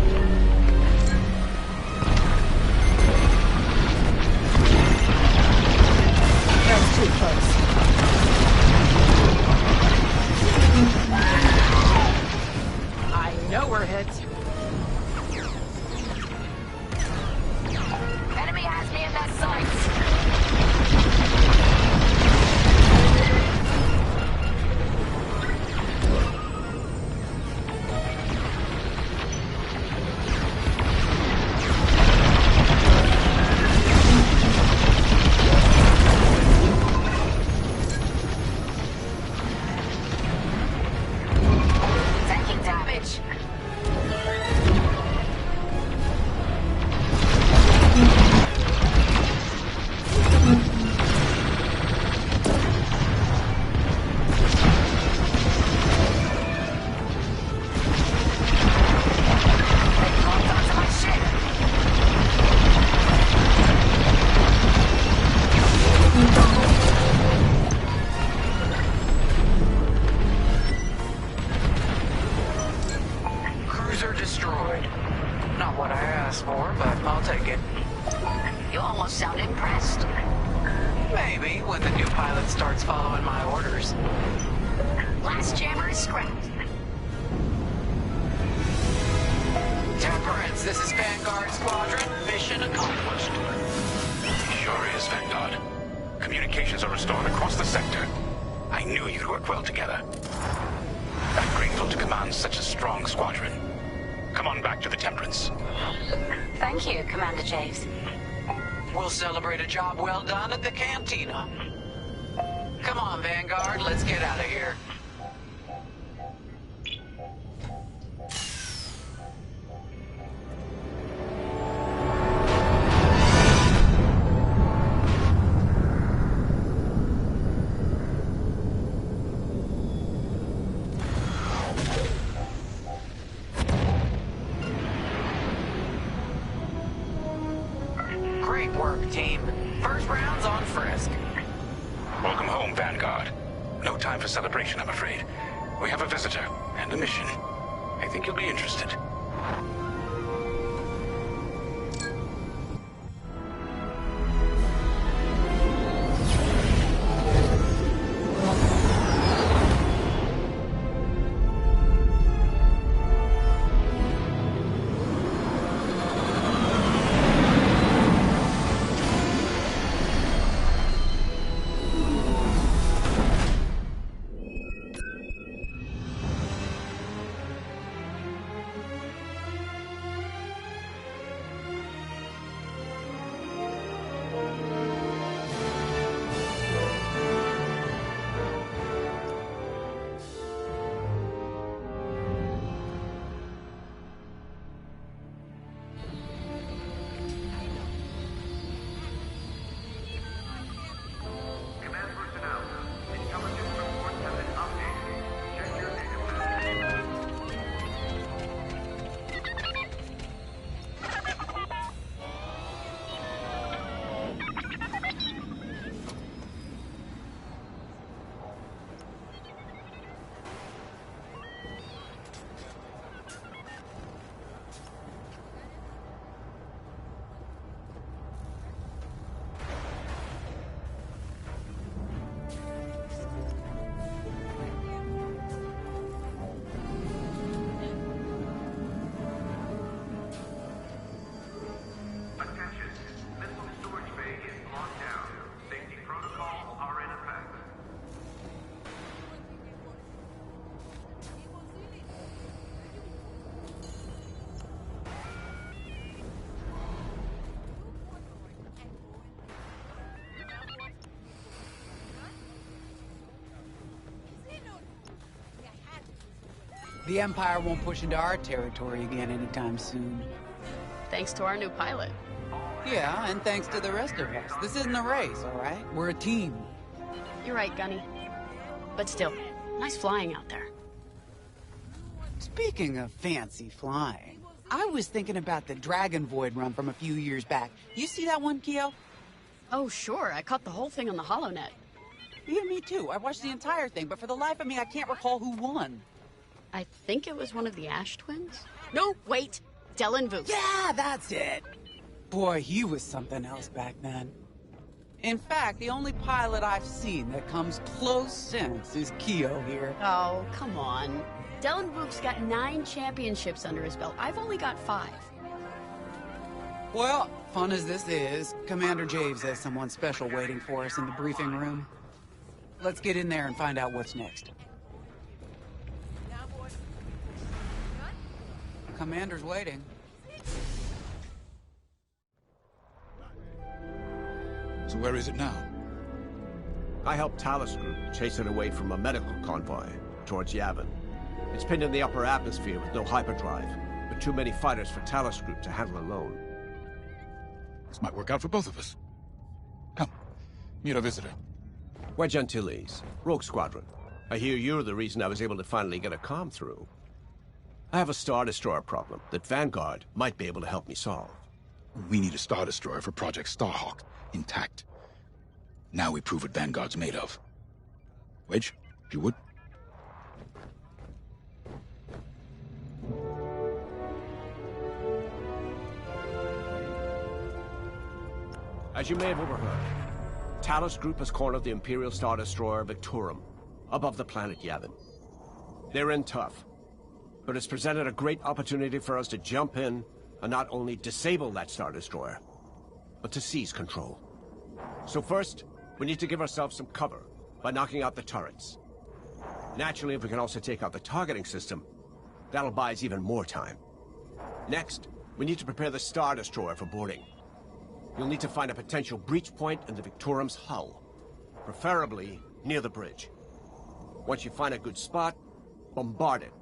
That's too close. I know we're hit. Enemy has me in their sights. Taking damage. They locked onto my ship. Cruiser destroyed. Not what I asked for, but I'll take it. You almost sound impressed. Maybe when the new pilot starts following my orders. Last jammer is scrapped. Temperance, this is Vanguard Squadron. Mission accomplished. Sure is, Vanguard. Communications are restored across the sector. I knew you'd work well together. I'm grateful to command such a strong squadron. Come on back to the Temperance. Thank you, Commander Javes. We'll celebrate a job well done at the cantina. Come on, Vanguard, let's get out of here. Great work, team. First round's on Frisk. Welcome home, Vanguard. No time for celebration, I'm afraid. We have a visitor and a mission. I think you'll be interested. The Empire won't push into our territory again anytime soon. Thanks to our new pilot. Yeah, and thanks to the rest of us. This isn't a race, all right? We're a team. You're right, Gunny. But still, nice flying out there. Speaking of fancy flying, I was thinking about the Dragon Void run from a few years back. You see that one, Keo? Oh, sure. I caught the whole thing on the HoloNet. Yeah, me too. I watched the entire thing, but for the life of me, I can't recall who won. I think it was one of the Ash twins? No, wait. Dylan Voof. Yeah, that's it. Boy, he was something else back then. In fact, the only pilot I've seen that comes close since is Keo here. Oh, come on. Dylan Voof's got 9 championships under his belt. I've only got 5. Well, fun as this is, Commander Javes has someone special waiting for us in the briefing room. Let's get in there and find out what's next. Commander's waiting. So where is it now? I helped Talos Group chase it away from a medical convoy towards Yavin. It's pinned in the upper atmosphere with no hyperdrive, but too many fighters for Talos Group to handle alone. This might work out for both of us. Come, meet our visitor. Wedge Antilles, Rogue Squadron. I hear you're the reason I was able to finally get a comm through. I have a Star Destroyer problem that Vanguard might be able to help me solve. We need a Star Destroyer for Project Starhawk, intact. Now we prove what Vanguard's made of. Wedge, if you would. As you may have overheard, Talos Group has cornered the Imperial Star Destroyer Victorum above the planet Yavin. They're in tough, but it's presented a great opportunity for us to jump in and not only disable that Star Destroyer, but to seize control. So first, we need to give ourselves some cover by knocking out the turrets. Naturally, if we can also take out the targeting system, that'll buy us even more time. Next, we need to prepare the Star Destroyer for boarding. You'll need to find a potential breach point in the Victorum's hull, preferably near the bridge. Once you find a good spot, bombard it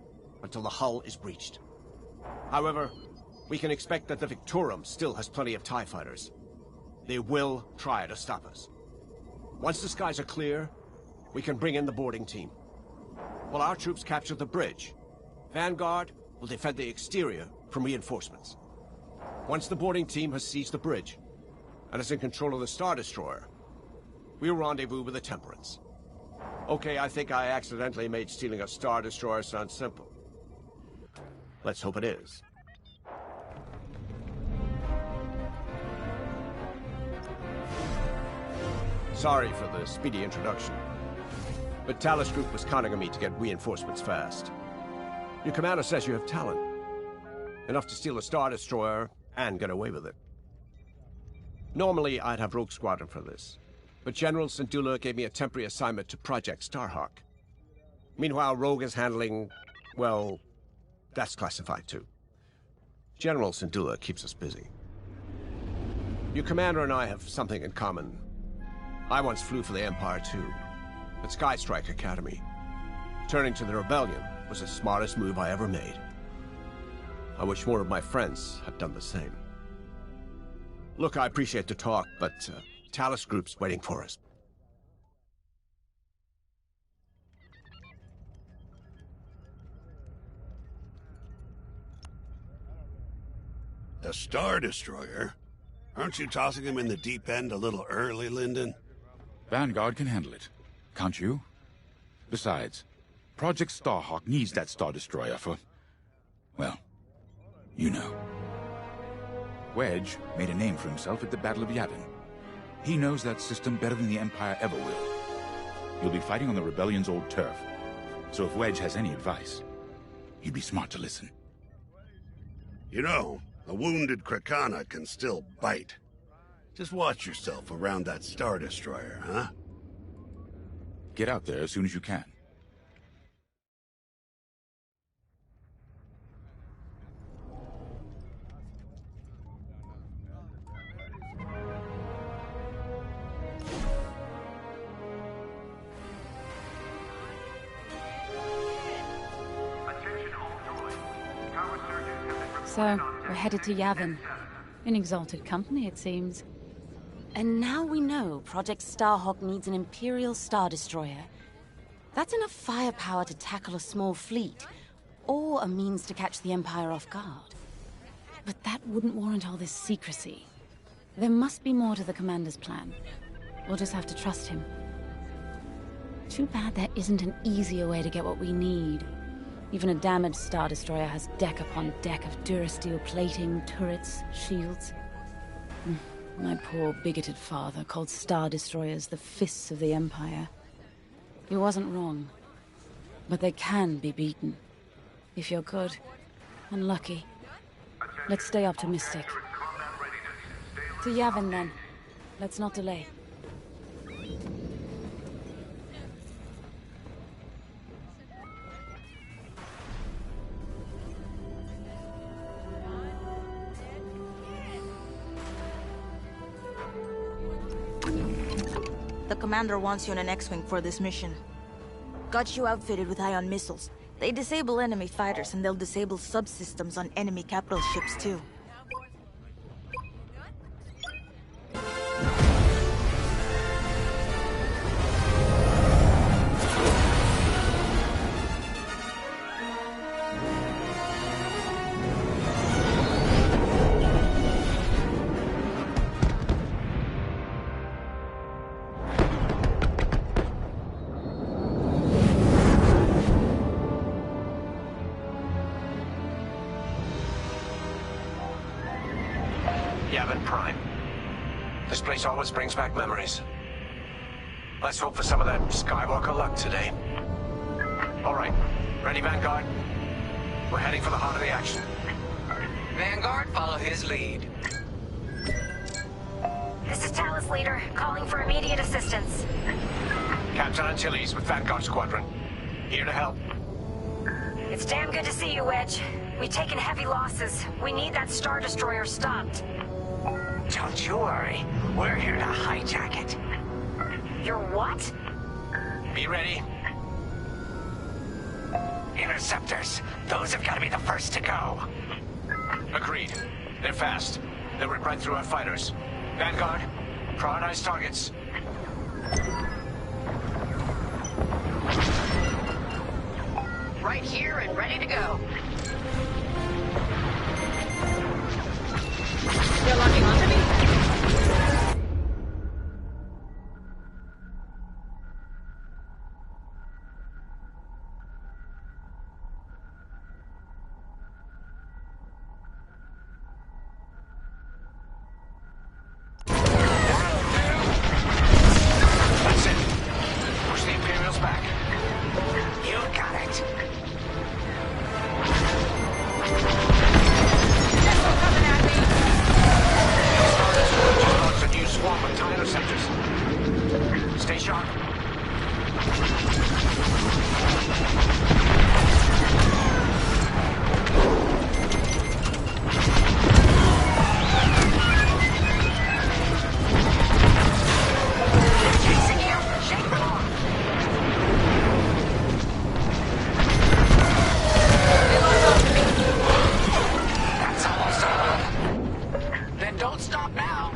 until the hull is breached. However, we can expect that the Victorum still has plenty of TIE fighters. They will try to stop us. Once the skies are clear, we can bring in the boarding team. While our troops capture the bridge, Vanguard will defend the exterior from reinforcements. Once the boarding team has seized the bridge and is in control of the Star Destroyer, we'll rendezvous with the Temperance. Okay, I think I accidentally made stealing a Star Destroyer sound simple. Let's hope it is. Sorry for the speedy introduction, but Talos Group was counting on me to get reinforcements fast. Your commander says you have talent. Enough to steal a Star Destroyer and get away with it. Normally, I'd have Rogue Squadron for this, but General Syndulla gave me a temporary assignment to Project Starhawk. Meanwhile, Rogue is handling, well, that's classified too. General Syndulla keeps us busy. Your commander and I have something in common. I once flew for the Empire too, at Skystrike Academy. Turning to the Rebellion was the smartest move I ever made. I wish more of my friends had done the same. Look, I appreciate the talk, but Talos Group's waiting for us. A Star Destroyer? Aren't you tossing him in the deep end a little early, Lyndon? Vanguard can handle it. Can't you? Besides, Project Starhawk needs that Star Destroyer for... well, you know. Wedge made a name for himself at the Battle of Yavin. He knows that system better than the Empire ever will. He'll be fighting on the Rebellion's old turf. So if Wedge has any advice, you'd be smart to listen. You know, a wounded Krakana can still bite. Just watch yourself around that Star Destroyer, huh? Get out there as soon as you can. Attention So, we're headed to Yavin. In exalted company, it seems. And now we know Project Starhawk needs an Imperial Star Destroyer. That's enough firepower to tackle a small fleet, or a means to catch the Empire off guard. But that wouldn't warrant all this secrecy. There must be more to the Commander's plan. We'll just have to trust him. Too bad there isn't an easier way to get what we need. Even a damaged Star Destroyer has deck upon deck of Durasteel plating, turrets, shields. My poor bigoted father called Star Destroyers the fists of the Empire. He wasn't wrong. But they can be beaten. If you're good and lucky. Let's stay optimistic. To Yavin, then. Let's not delay. The commander wants you in an X-Wing for this mission. Got you outfitted with ion missiles. They disable enemy fighters, and they'll disable subsystems on enemy capital ships, too. Yavin Prime. This place always brings back memories. Let's hope for some of that Skywalker luck today. All right, ready, Vanguard? We're heading for the heart of the action. Vanguard, follow his lead. This is Talus Leader, calling for immediate assistance. Captain Antilles with Vanguard Squadron. Here to help. It's damn good to see you, Wedge. We've taken heavy losses. We need that Star Destroyer stopped. Don't you worry. We're here to hijack it. You're what? Be ready. Interceptors. Those have got to be the first to go. Agreed. They're fast. They'll rip right through our fighters. Vanguard, prioritize targets. Right here and ready to go. You're locking onto me? That's it. Push the Imperials back. You got it. Just launched a new swarm of TIE interceptors. Stay sharp. Chasing you! Shake them off! That's almost over. Then don't stop now.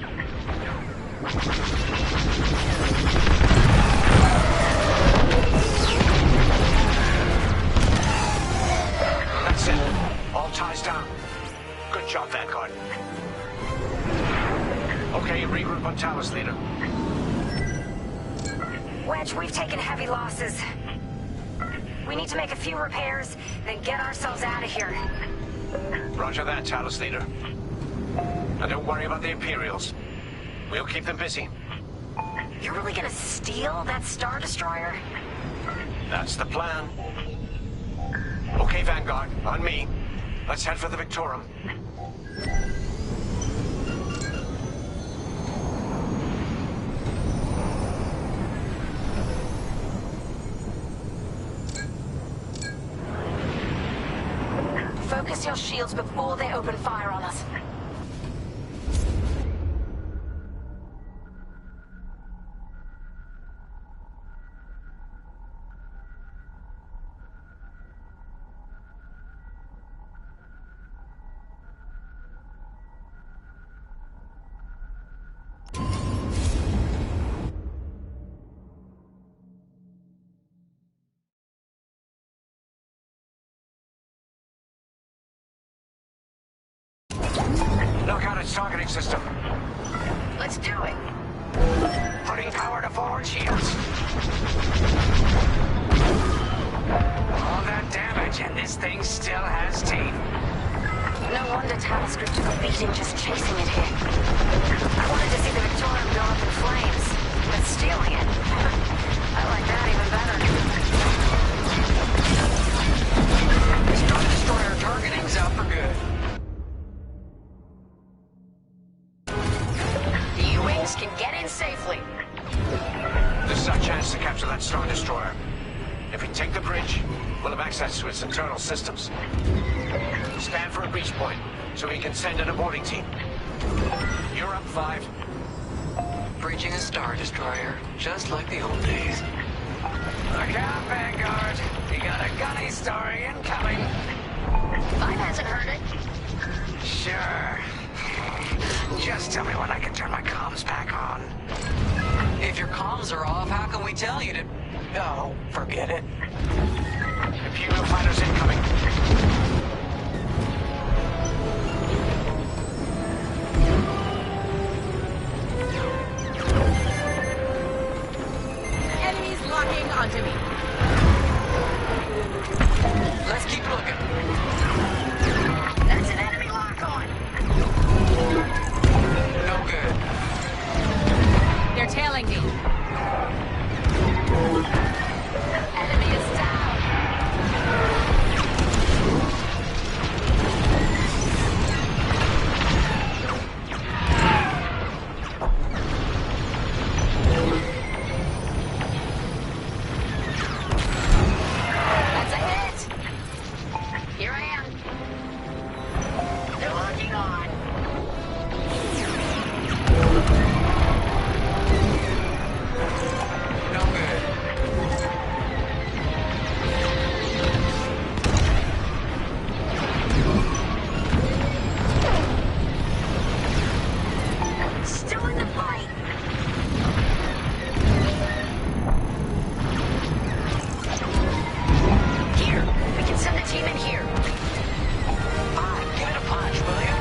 That's it. All ties down. Good job, Vanguard. Okay, regroup on Talus, Leader. Wedge, we've taken heavy losses. We need to make a few repairs, then get ourselves out of here. Roger that, Talus, Leader. And don't worry about the Imperials. We'll keep them busy. You're really gonna steal that Star Destroyer? That's the plan. Okay, Vanguard, on me. Let's head for the Victorum. Focus your shields before they open fire on us. targeting system. Let's do it. Putting power to forward shields. All that damage, and this thing still has teeth. No wonder Talos Group took a beating just chasing it here. I wanted to see the Victorium go up in flames, but stealing it, I like that even better. The Star Destroyer targeting's out for good. The U-Wings can get in safely. This is our chance to capture that Star Destroyer. If we take the bridge, we'll have access to its internal systems. Scan for a breach point, so we can send an aborting team. You're up, 5. Bridging a Star Destroyer, just like the old days. Look out, Vanguard! We got a gunny story incoming! 5 hasn't heard it. Sure. Just tell me when I can turn my comms back on. If your comms are off, how can we tell you to... Oh, forget it. Imperial fighters incoming. Enemies locking onto me. Let's keep looking. That's an enemy lock on. No good. They're tailing me. Enemy is down. That's a hit. Here I am. They're locking on. No good. Still in the fight. Here, we can send a team in here. Get a punch, will you?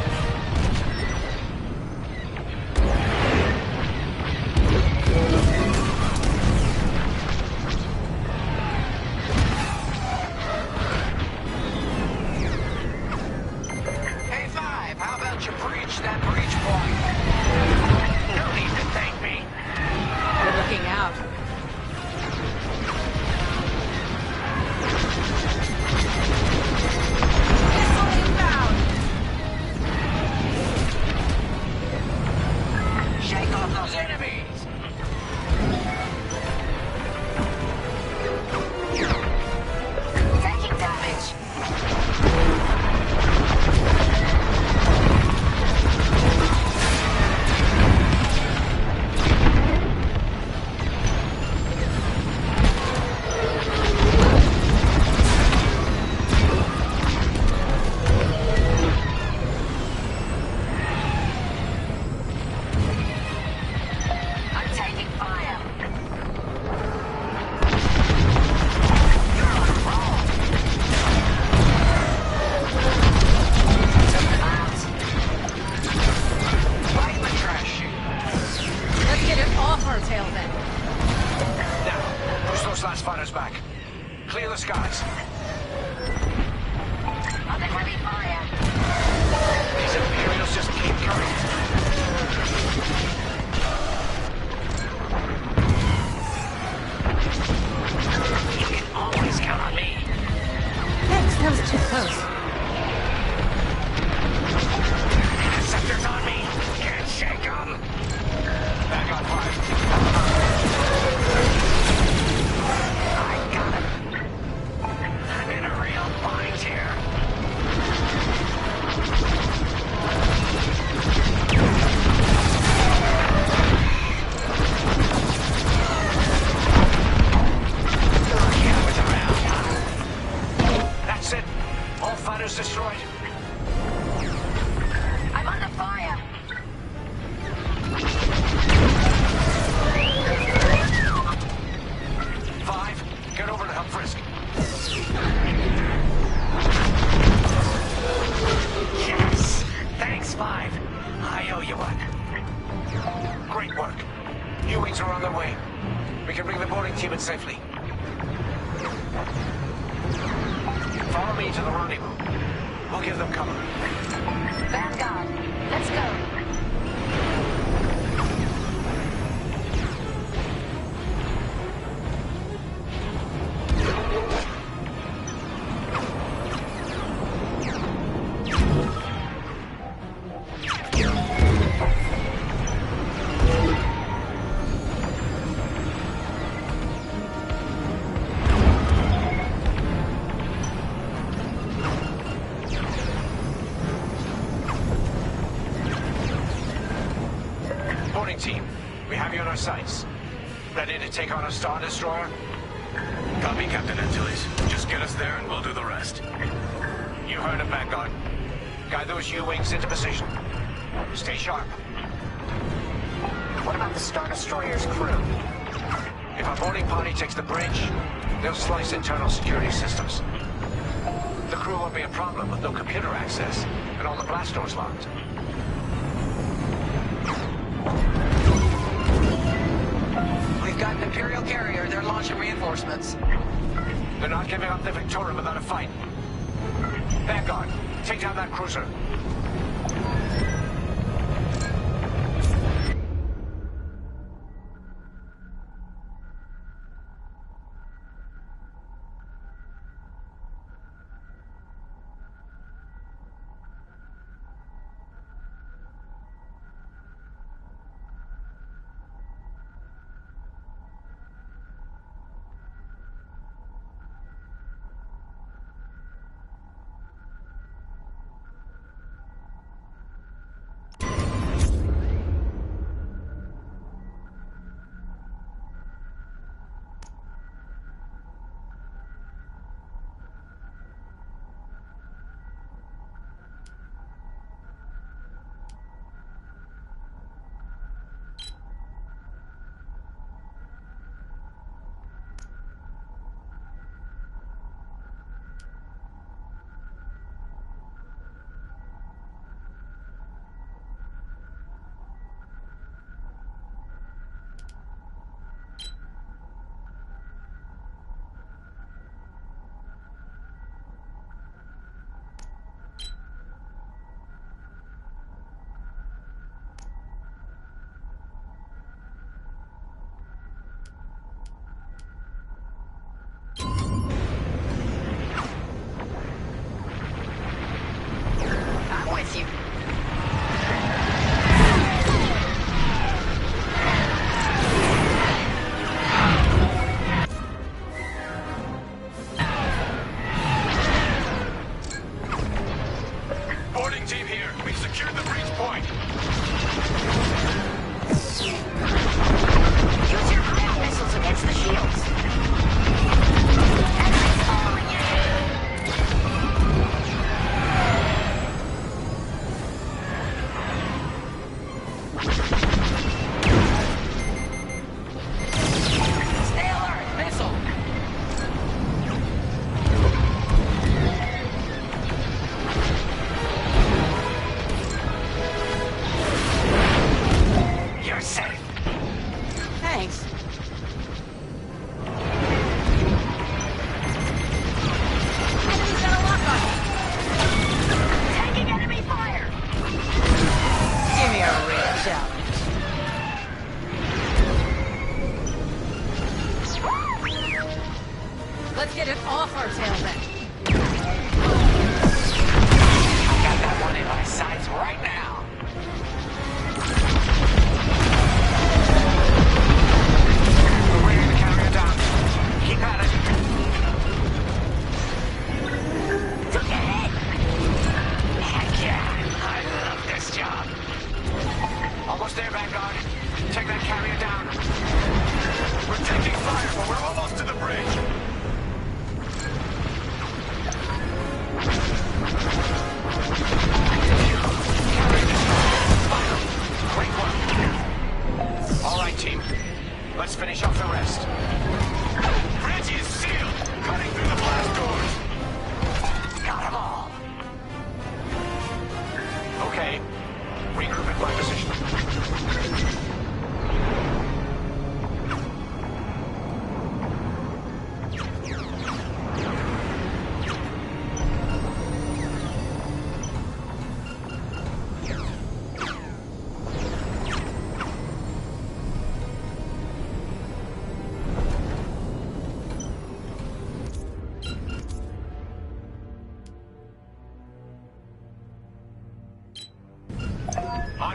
Hey, 5, how about you breach that breach point? No need to thank me. We're looking out. Missile inbound. Shake off those enemies! Taking damage. I'm taking fire. You're on a roll. Out. Right in the trash chute. Let's get it off our tail then. Now, push those last fighters back. Clear the skies. Under heavy fire. These Imperials just keep coming. You can always count on me. Thanks, that was too close. Scepter's on me. Can't shake 'em. Back on 5. I got him. I'm in a real bind here. That's it. All achieve it safely. Follow me to the rendezvous. We'll give them cover. Vanguard, let's go. Team, we have you on our sights. Ready to take on a Star Destroyer? Copy, Captain Antilles. Just get us there and we'll do the rest. You heard him, Vanguard. Guide those U-Wings into position. Stay sharp. What about the Star Destroyer's crew? If our boarding party takes the bridge, they'll slice internal security systems. The crew won't be a problem with no computer access and all the blast doors locked. We've got an Imperial carrier. They're launching reinforcements. They're not giving up the Victorum without a fight. Vanguard, take down that cruiser.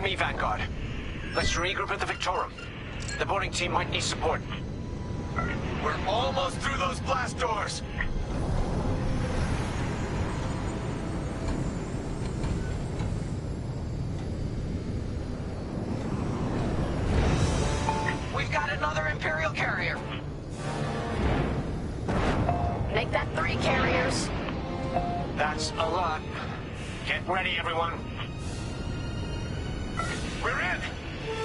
on me, Vanguard. Let's regroup at the Victorum. The boarding team might need support. We're almost through those blast doors! We've got another Imperial carrier. Make that 3 carriers. That's a lot. Get ready, everyone. We're in!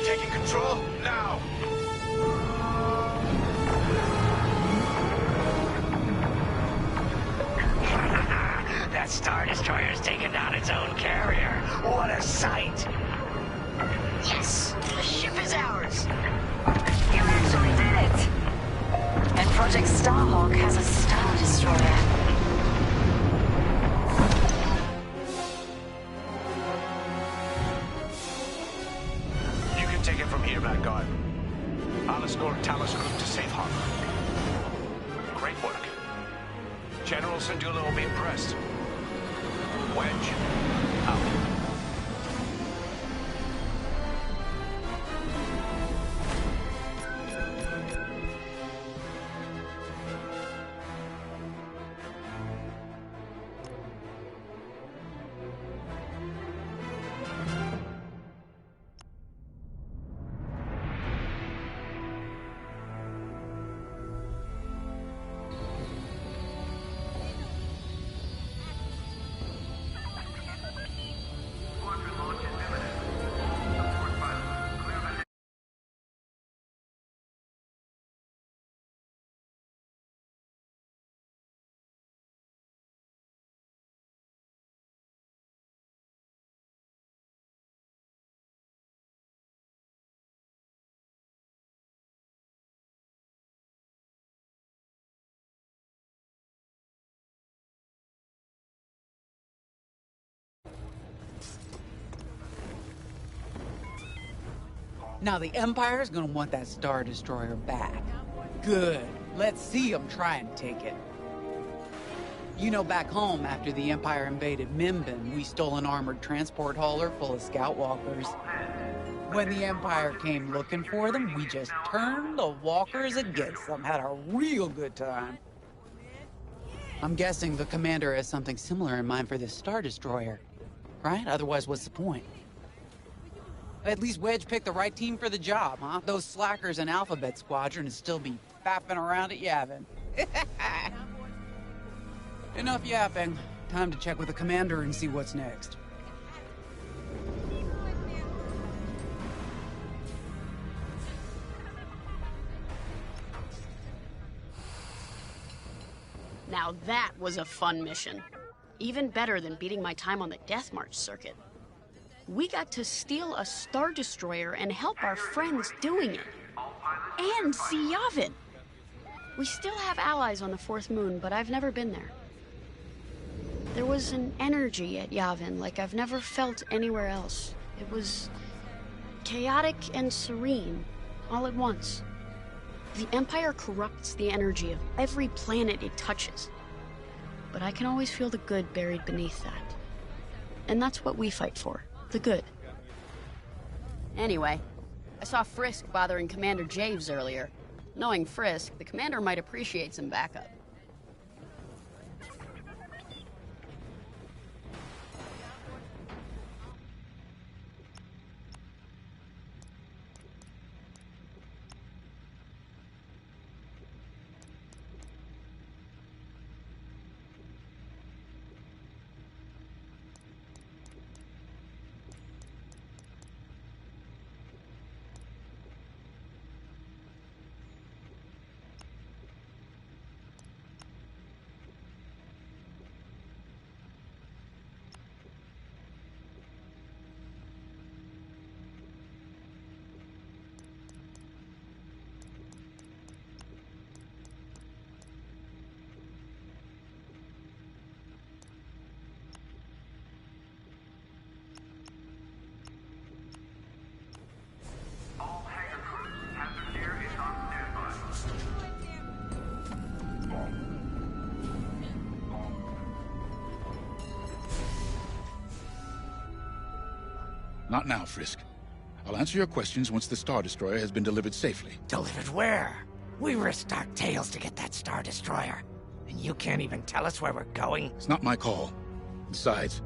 Taking control now! That Star Destroyer's taken down its own carrier. What a sight! Yes, the ship is ours. You actually did it. And Project Starhawk has a Star Destroyer. You can take it from here, Vanguard. I'll escort Talos Group to safe harbor. Great work. General Syndulla will be impressed. Wedge, out. Now the Empire's gonna want that Star Destroyer back. Good. Let's see them try and take it. You know, back home, after the Empire invaded Minbin, we stole an armored transport hauler full of scout walkers. When the Empire came looking for them, we just turned the walkers against them. Had a real good time. I'm guessing the commander has something similar in mind for this Star Destroyer, right? Otherwise, what's the point? At least Wedge picked the right team for the job, huh? Those slackers in Alphabet Squadron would still be fapping around at Yavin. Enough yapping. Time to check with the commander and see what's next. Now that was a fun mission. Even better than beating my time on the Death March circuit. We got to steal a Star Destroyer and help our friends doing it. And see Yavin. We still have allies on the Fourth Moon, but I've never been there. There was an energy at Yavin like I've never felt anywhere else. It was chaotic and serene, all at once. The Empire corrupts the energy of every planet it touches. But I can always feel the good buried beneath that. And that's what we fight for, the good. Anyway, I saw Frisk bothering Commander Javes earlier. Knowing Frisk, the commander might appreciate some backup. Not now, Frisk. I'll answer your questions once the Star Destroyer has been delivered safely. Delivered where? We risked our tails to get that Star Destroyer. And you can't even tell us where we're going? It's not my call. Besides,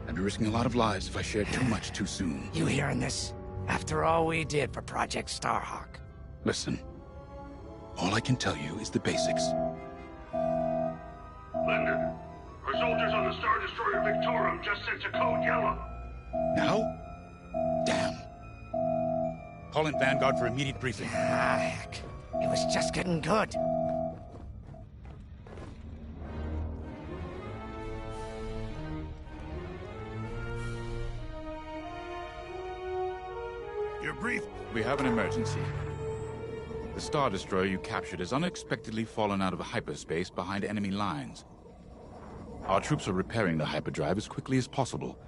I'd be risking a lot of lives if I shared too much too soon. You hearing this? After all we did for Project Starhawk. Listen. All I can tell you is the basics. Linden, our soldiers on the Star Destroyer Victorum just sent a code yellow. Now? Damn. Call in Vanguard for immediate briefing. Ah, heck. It was just getting good. You're brief. We have an emergency. The Star Destroyer you captured has unexpectedly fallen out of hyperspace behind enemy lines. Our troops are repairing the hyperdrive as quickly as possible,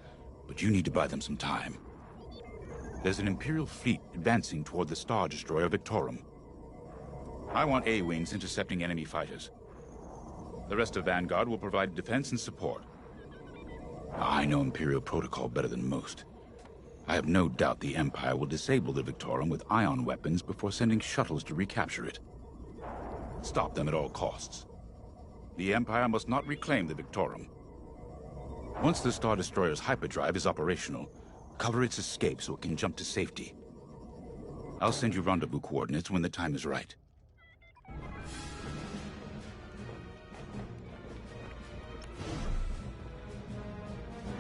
but you need to buy them some time. There's an Imperial fleet advancing toward the Star Destroyer Victorum. I want A-Wings intercepting enemy fighters. The rest of Vanguard will provide defense and support. I know Imperial protocol better than most. I have no doubt the Empire will disable the Victorum with ion weapons before sending shuttles to recapture it. Stop them at all costs. The Empire must not reclaim the Victorum. Once the Star Destroyer's hyperdrive is operational, cover its escape so it can jump to safety. I'll send you rendezvous coordinates when the time is right.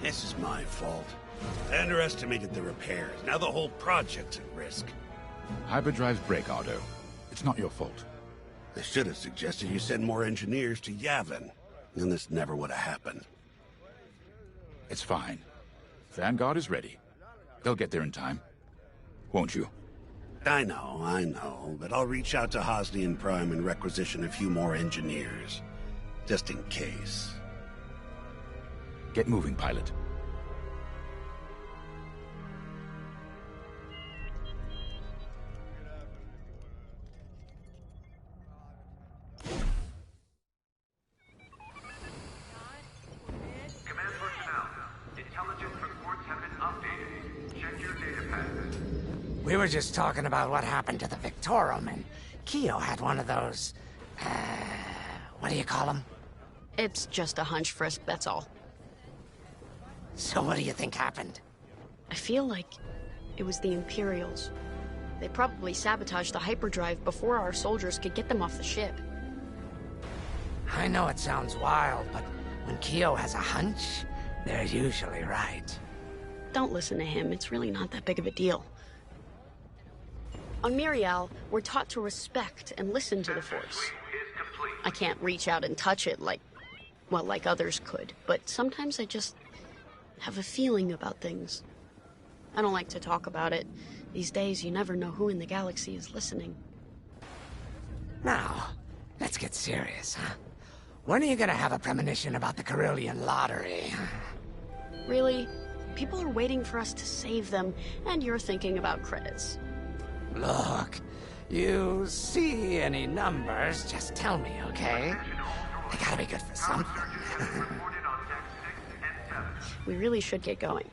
This is my fault. I underestimated the repairs. Now the whole project's at risk. Hyperdrives break, Otto. It's not your fault. I should have suggested you send more engineers to Yavin. Then this never would have happened. It's fine. Vanguard is ready. They'll get there in time. Won't you? I know, but I'll reach out to Hosnian Prime and requisition a few more engineers. Just in case. Get moving, pilot. We were just talking about what happened to the Victorum, and Keo had one of those... what do you call them? It's just a hunch, Frisk, that's all. So what do you think happened? I feel like it was the Imperials. They probably sabotaged the hyperdrive before our soldiers could get them off the ship. I know it sounds wild, but when Keo has a hunch, they're usually right. Don't listen to him, it's really not that big of a deal. On Miriel, we're taught to respect and listen to the Force. I can't reach out and touch it like others could, but sometimes I just have a feeling about things. I don't like to talk about it. These days, you never know who in the galaxy is listening. Now, let's get serious, huh? When are you gonna have a premonition about the Carillion lottery? Really? People are waiting for us to save them, and you're thinking about credits. Look, you see any numbers, just tell me, okay? They gotta be good for something. We really should get going.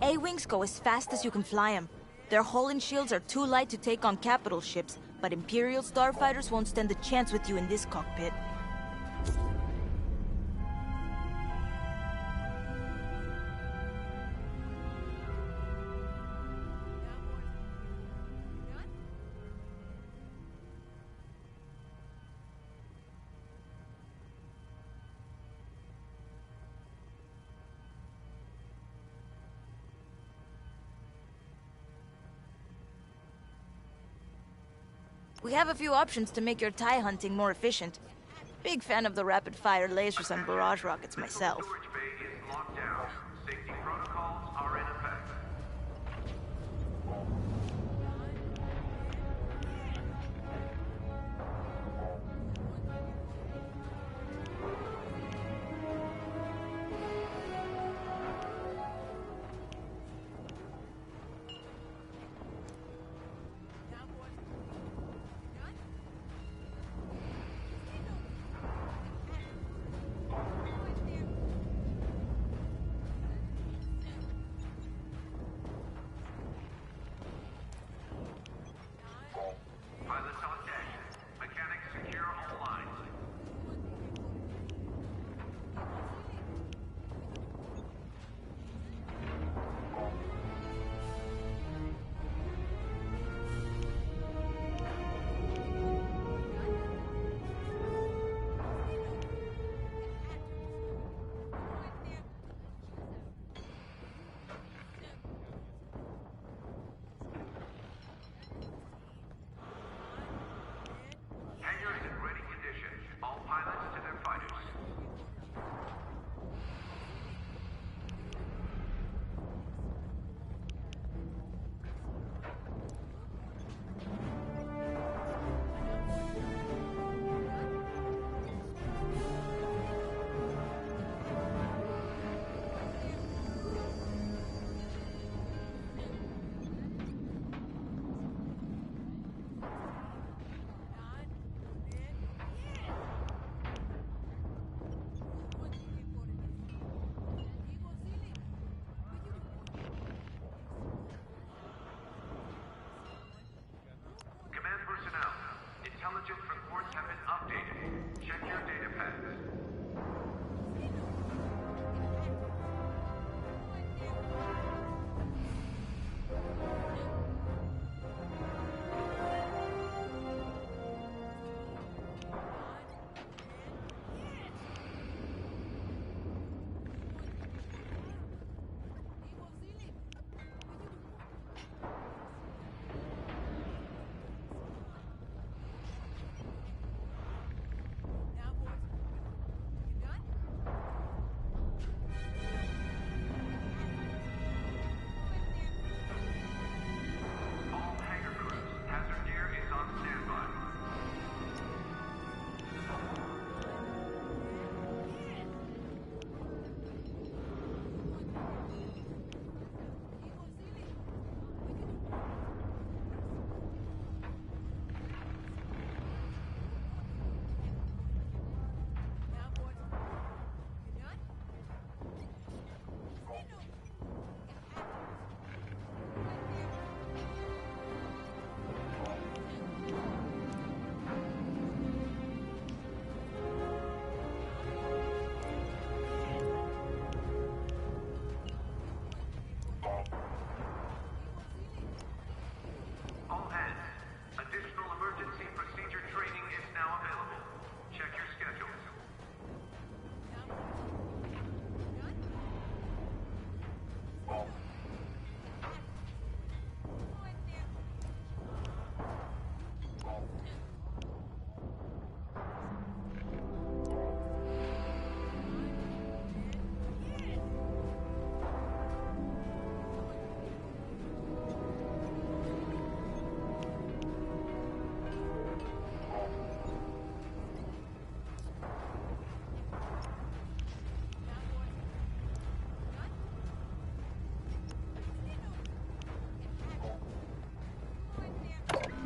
A-Wings go as fast as you can fly them. Their hull and shields are too light to take on capital ships, but Imperial starfighters won't stand a chance with you in this cockpit. We have a few options to make your TIE hunting more efficient. Big fan of the rapid-fire lasers and barrage rockets myself.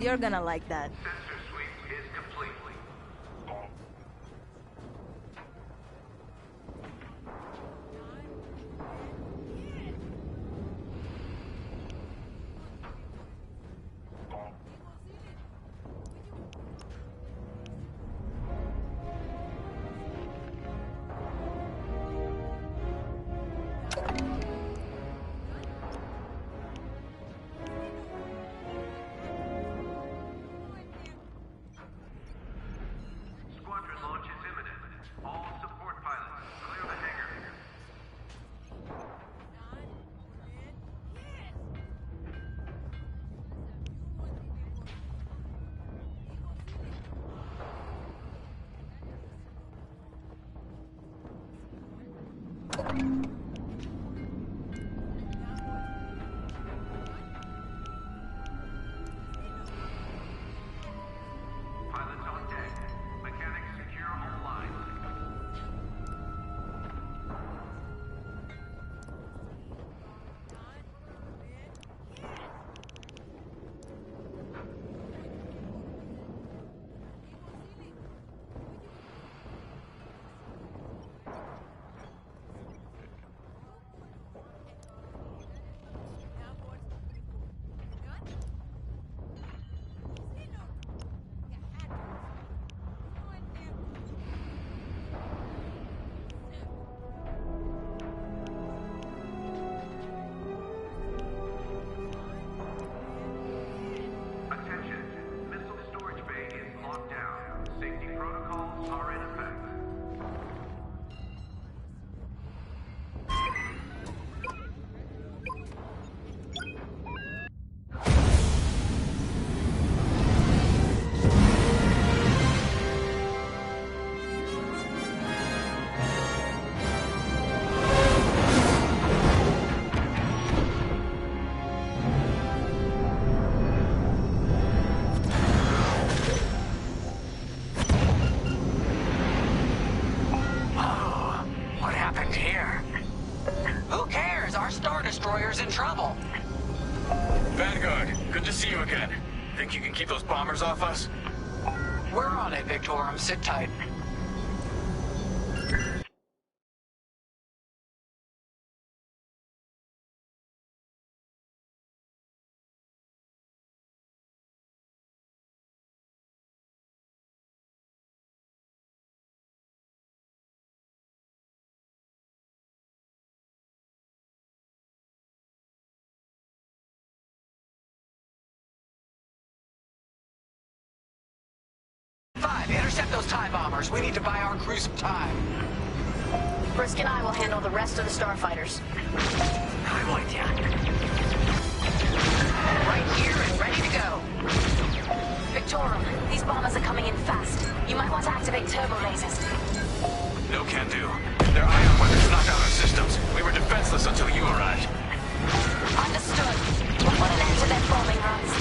You're gonna like that. trouble. Vanguard, good to see you again. Think you can keep those bombers off us? We're on it, Victorum. Sit tight. Intercept those TIE bombers. We need to buy our crew some time. Frisk and I will handle the rest of the starfighters. I'm with ya. Right here and ready to go. Victorum, these bombers are coming in fast. You might want to activate turbo lasers. No can do. Their ion weapons knocked out our systems. We were defenseless until you arrived. Understood. We'll put an end to their bombing runs.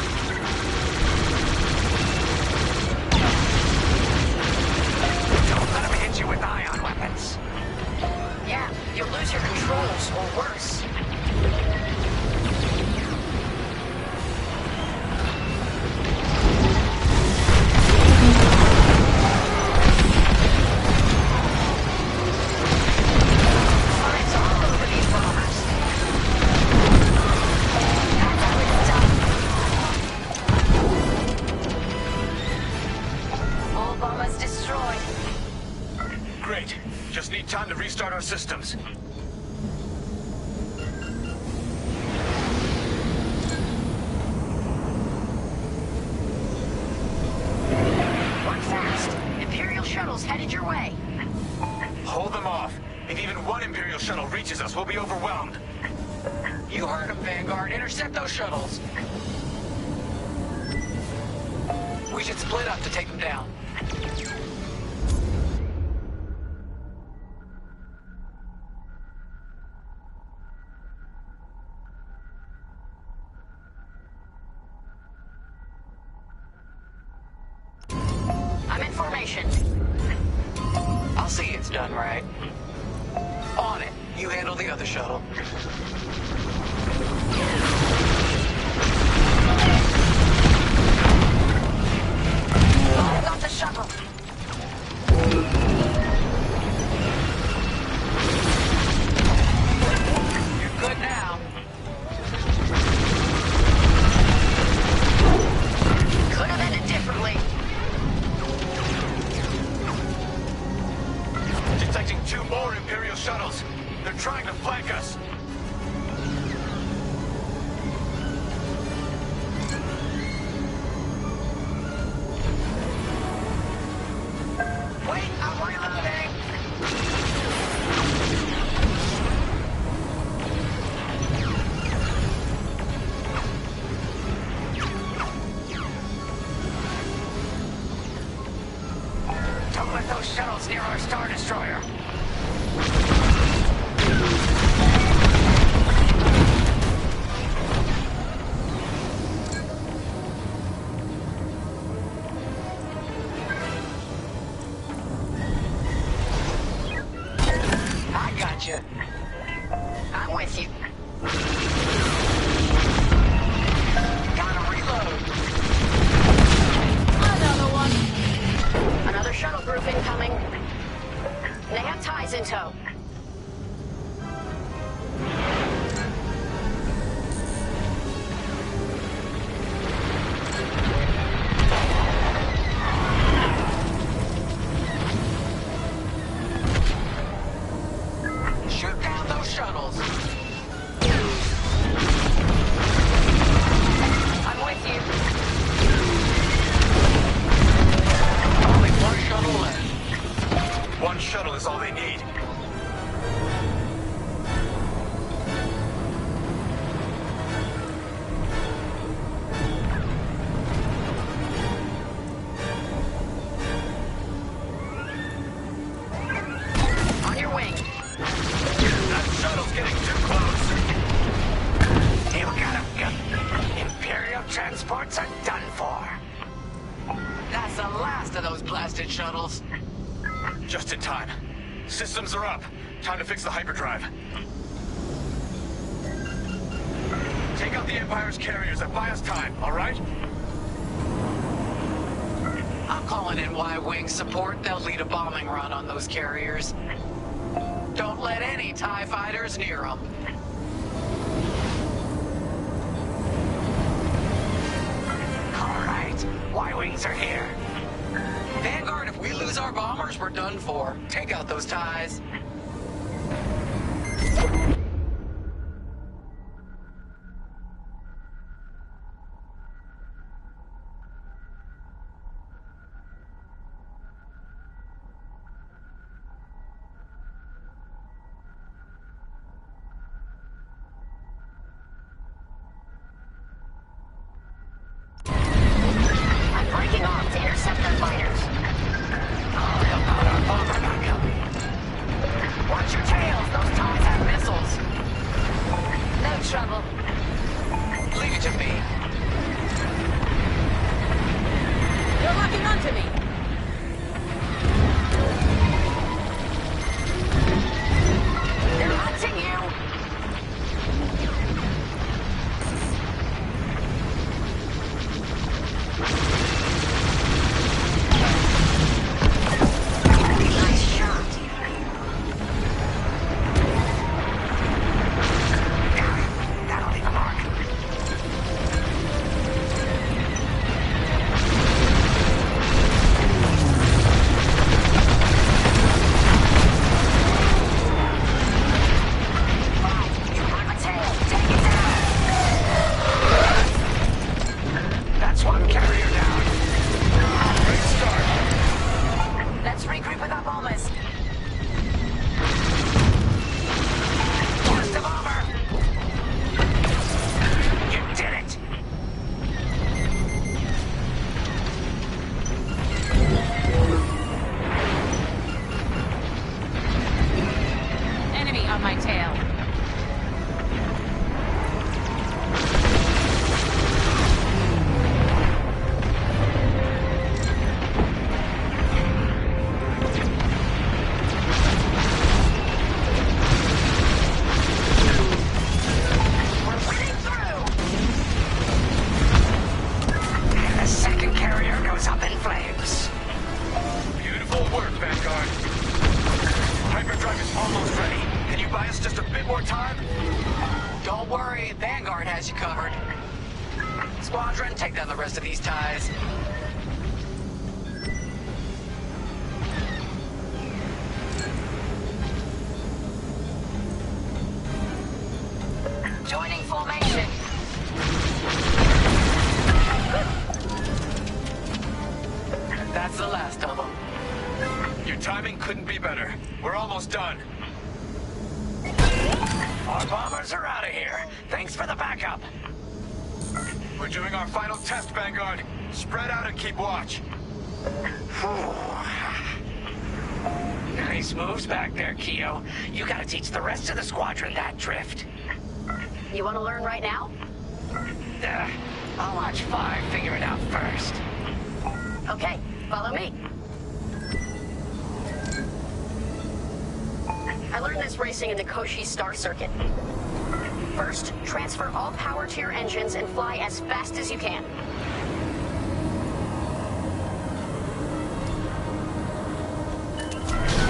Don't let them hit you with ion weapons. Yeah, you'll lose your controls, or worse. It's all over these bombers. That's how it's done. All bombers destroyed. Great. Just need time to restart our systems. Work fast. Imperial shuttles headed your way. Hold them off. If even one Imperial shuttle reaches us, we'll be overwhelmed. You heard them, Vanguard. Intercept those shuttles. We should split up to take them down. I'm in formation. I'll see it's done right. On it. You handle the other shuttle. I got the shuttle. You're good now. Could have ended differently. Detecting 2 more Imperial shuttles. They're trying to flank us. Wait, I'm reloading! Don't let those shuttles near our Star Destroyer. I got you. I'm with you. Gotta reload. Another one. Another shuttle group incoming. They have ties in tow. Shoot down those shuttles. I'm with you. Only one shuttle left. One shuttle is all they need. On your wing. That shuttle's getting too close. You got him. Imperial transports are done for. That's the last of those blasted shuttles. Just in time. Systems are up. Time to fix the hyperdrive. Take out the Empire's carriers and buy us time, all right? I'm calling in Y-Wing support. They'll lead a bombing run on those carriers. Don't let any TIE fighters near them. All right, Y-Wings are here. Vanguard, if we lose our bombers, we're done for. Take out those TIEs. Breaking off to intercept their fighters. Watch your tails! Those TIEs have missiles! No trouble. Leave it to me. You're locking onto me. They're hunting you. Nice shot. That'll leave a mark. You have a tail. Take it down. That's one carrier down. Great start. Let's regroup with our bombers. Lost a bomber. You did it. Enemy on my tail. We're winning through. And the second carrier goes up in flames. Beautiful work, Vanguard. Hyperdrive is almost ready. Can you buy us just a bit more time? Don't worry, Vanguard has you covered. Squadron, take down the rest of these TIEs. Joining formation. That's the last of them. Your timing couldn't be better. We're almost done. Our bombers are out of here. Thanks for the backup. We're doing our final test, Vanguard. Spread out and keep watch. Nice moves back there, Keo. You gotta teach the rest of the squadron that drift. You want to learn right now? I'll watch 5 figure it out first. Okay, follow me. I learned this racing in the Koshi Star Circuit. First, transfer all power to your engines and fly as fast as you can.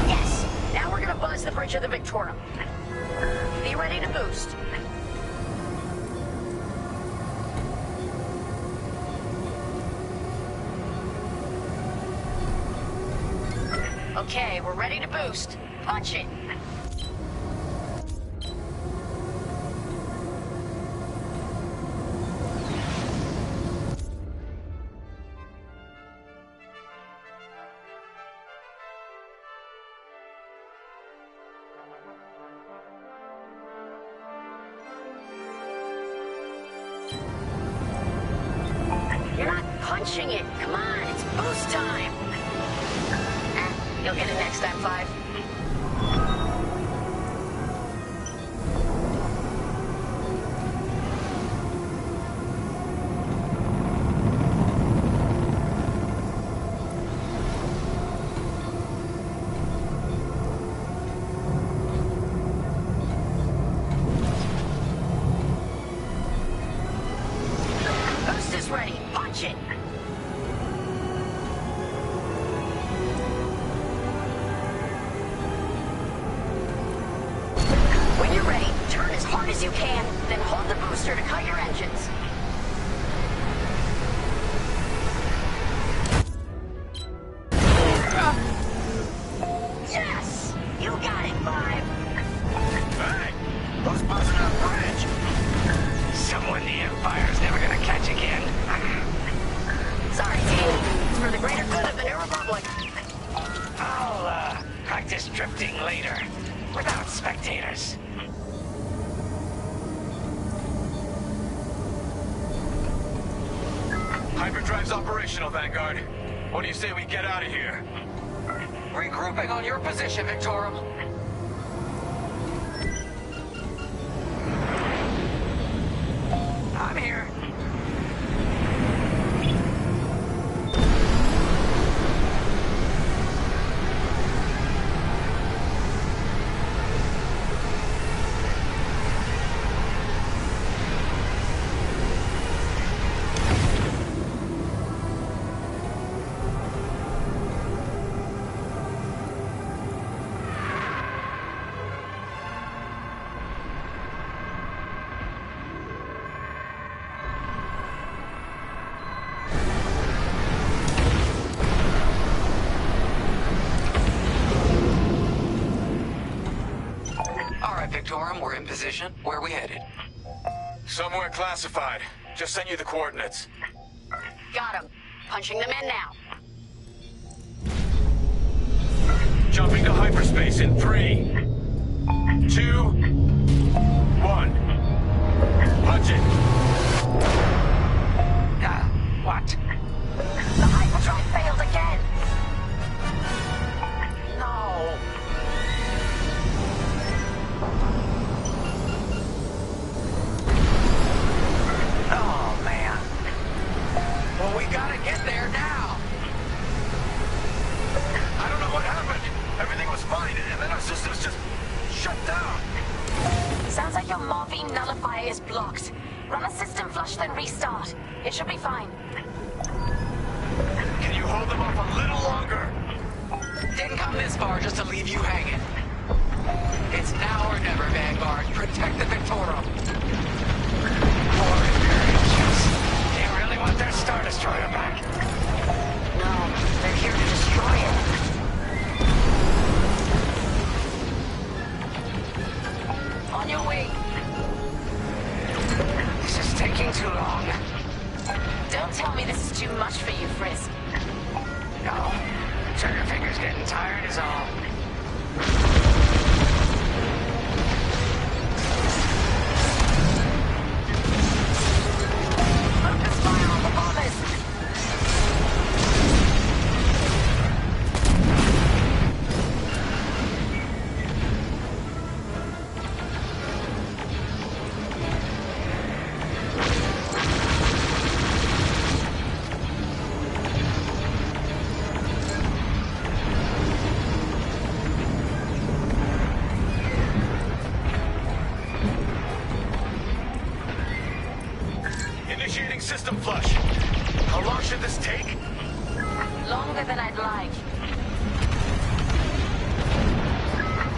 Yes! Now we're gonna buzz the bridge of the Victorum. Be ready to boost. Okay, we're ready to boost. Punch it! You're not punching it. Come on, it's boost time. You'll get it next time, 5. hard as you can, then hold the booster to cut your engines. Yes! You got it, Clive! Hey! Who's buzzing our bridge? Someone the Empire's never gonna catch again. Sorry, team. It's for the greater good of the New Republic. I'll, practice drifting later, without spectators. Hyperdrive's operational, Vanguard. What do you say we get out of here? Regrouping on your position, Victorum. I'm here. Victorum, we're in position. Where are we headed? Somewhere classified. Just sent you the coordinates. Got him. Punching them in now. Jumping to hyperspace in 3, 2, 1. Punch it. What? The hyperdrive failed again. No. Oh, man. Well, we gotta get there now. I don't know what happened. Everything was fine, and then our systems just shut down. Sounds like your morphine nullifier is blocked. Run a system flush, then restart. It should be fine. Can you hold them off a little longer? Didn't come this far just to leave you hanging. It's now or never, Vanguard. Protect the Victorum. Poor Imperial ships. They really want their Star Destroyer back. No, they're here to destroy it. On your way. This is taking too long. Don't tell me this is too much for you, Frisk. No. Trigger finger's getting tired is all. Focus fire on the bombers! Initiating system flush. How long should this take? Longer than I'd like.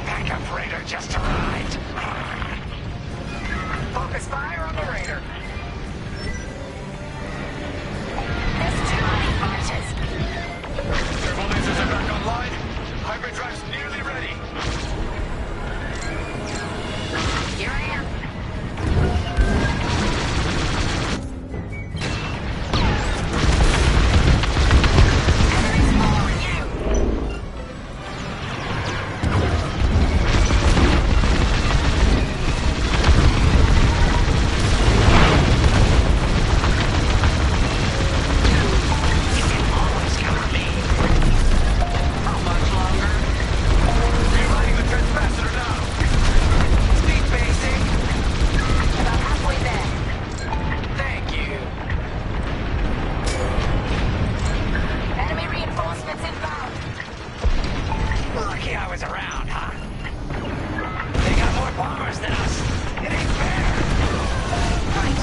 Backup Raider just arrived. Focus fire on the Raider. There's too many fighters. Turbo lasers are back online. Hyperdrive's nearly ready. Here I am. Relighting the transpacitor now. Speed basing. About halfway there. Thank you. Enemy reinforcements inbound. Lucky I was around, huh? They got more bombers than us. It ain't fair. Right.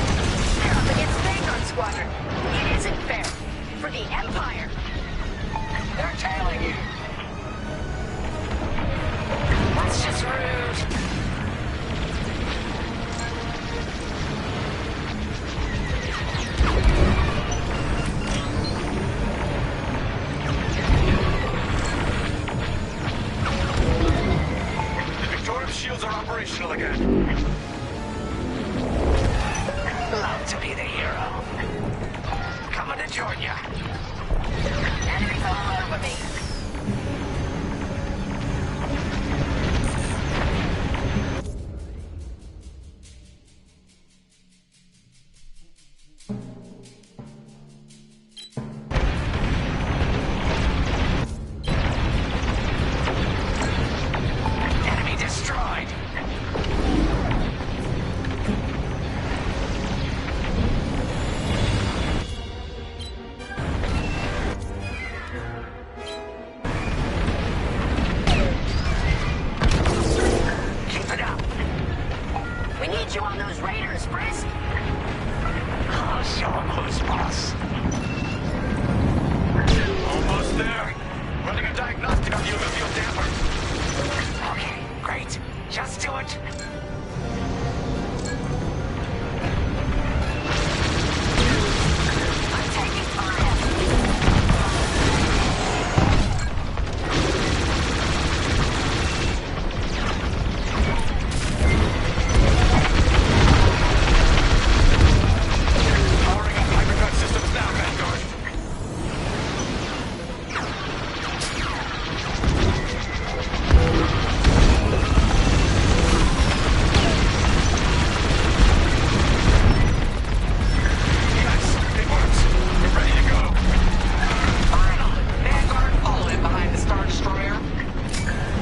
They're up against Vanguard Squadron. It isn't fair. For the Empire. They're tailing you. That's just rude. again. Love to be the hero. Coming to join ya. Enemies all over me. Enemy destroyed. Keep it up. We need you on those raiders, Frisk. I'll show 'em who's boss. Almost there. Running a diagnostic on you if you'll damper. Okay, great. Just do it. I'm taking fire. Powering up hypercut systems now, Vanguard. Yes, it works. We're ready to go. Final. Vanguard all in behind the Star Destroyer.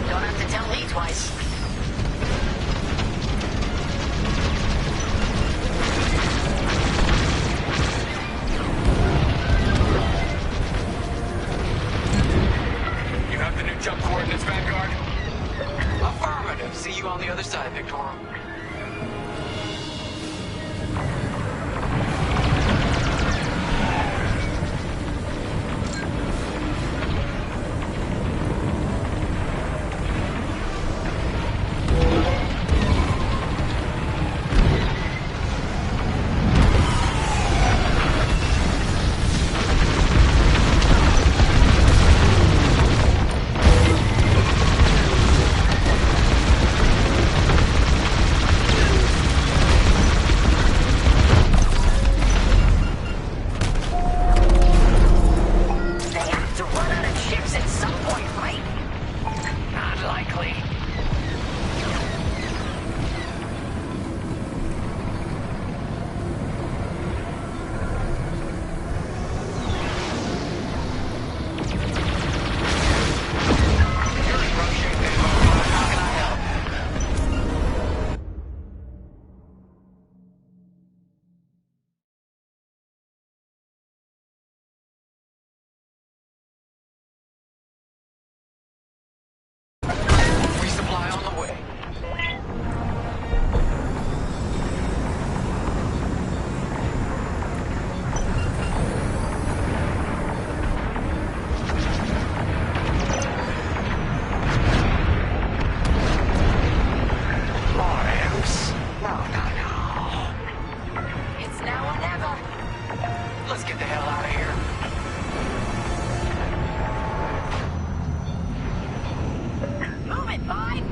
Don't have to tell me twice. You have the new jump coordinates, Vanguard? Affirmative. See you on the other side, Victorum. They have to run out of ships at some point, right? Not likely. You're in rough shape, Vanguard. How can I help? Resupply on the way. More imps. No. It's now or never. Let's get the hell out of here. Move it, Five.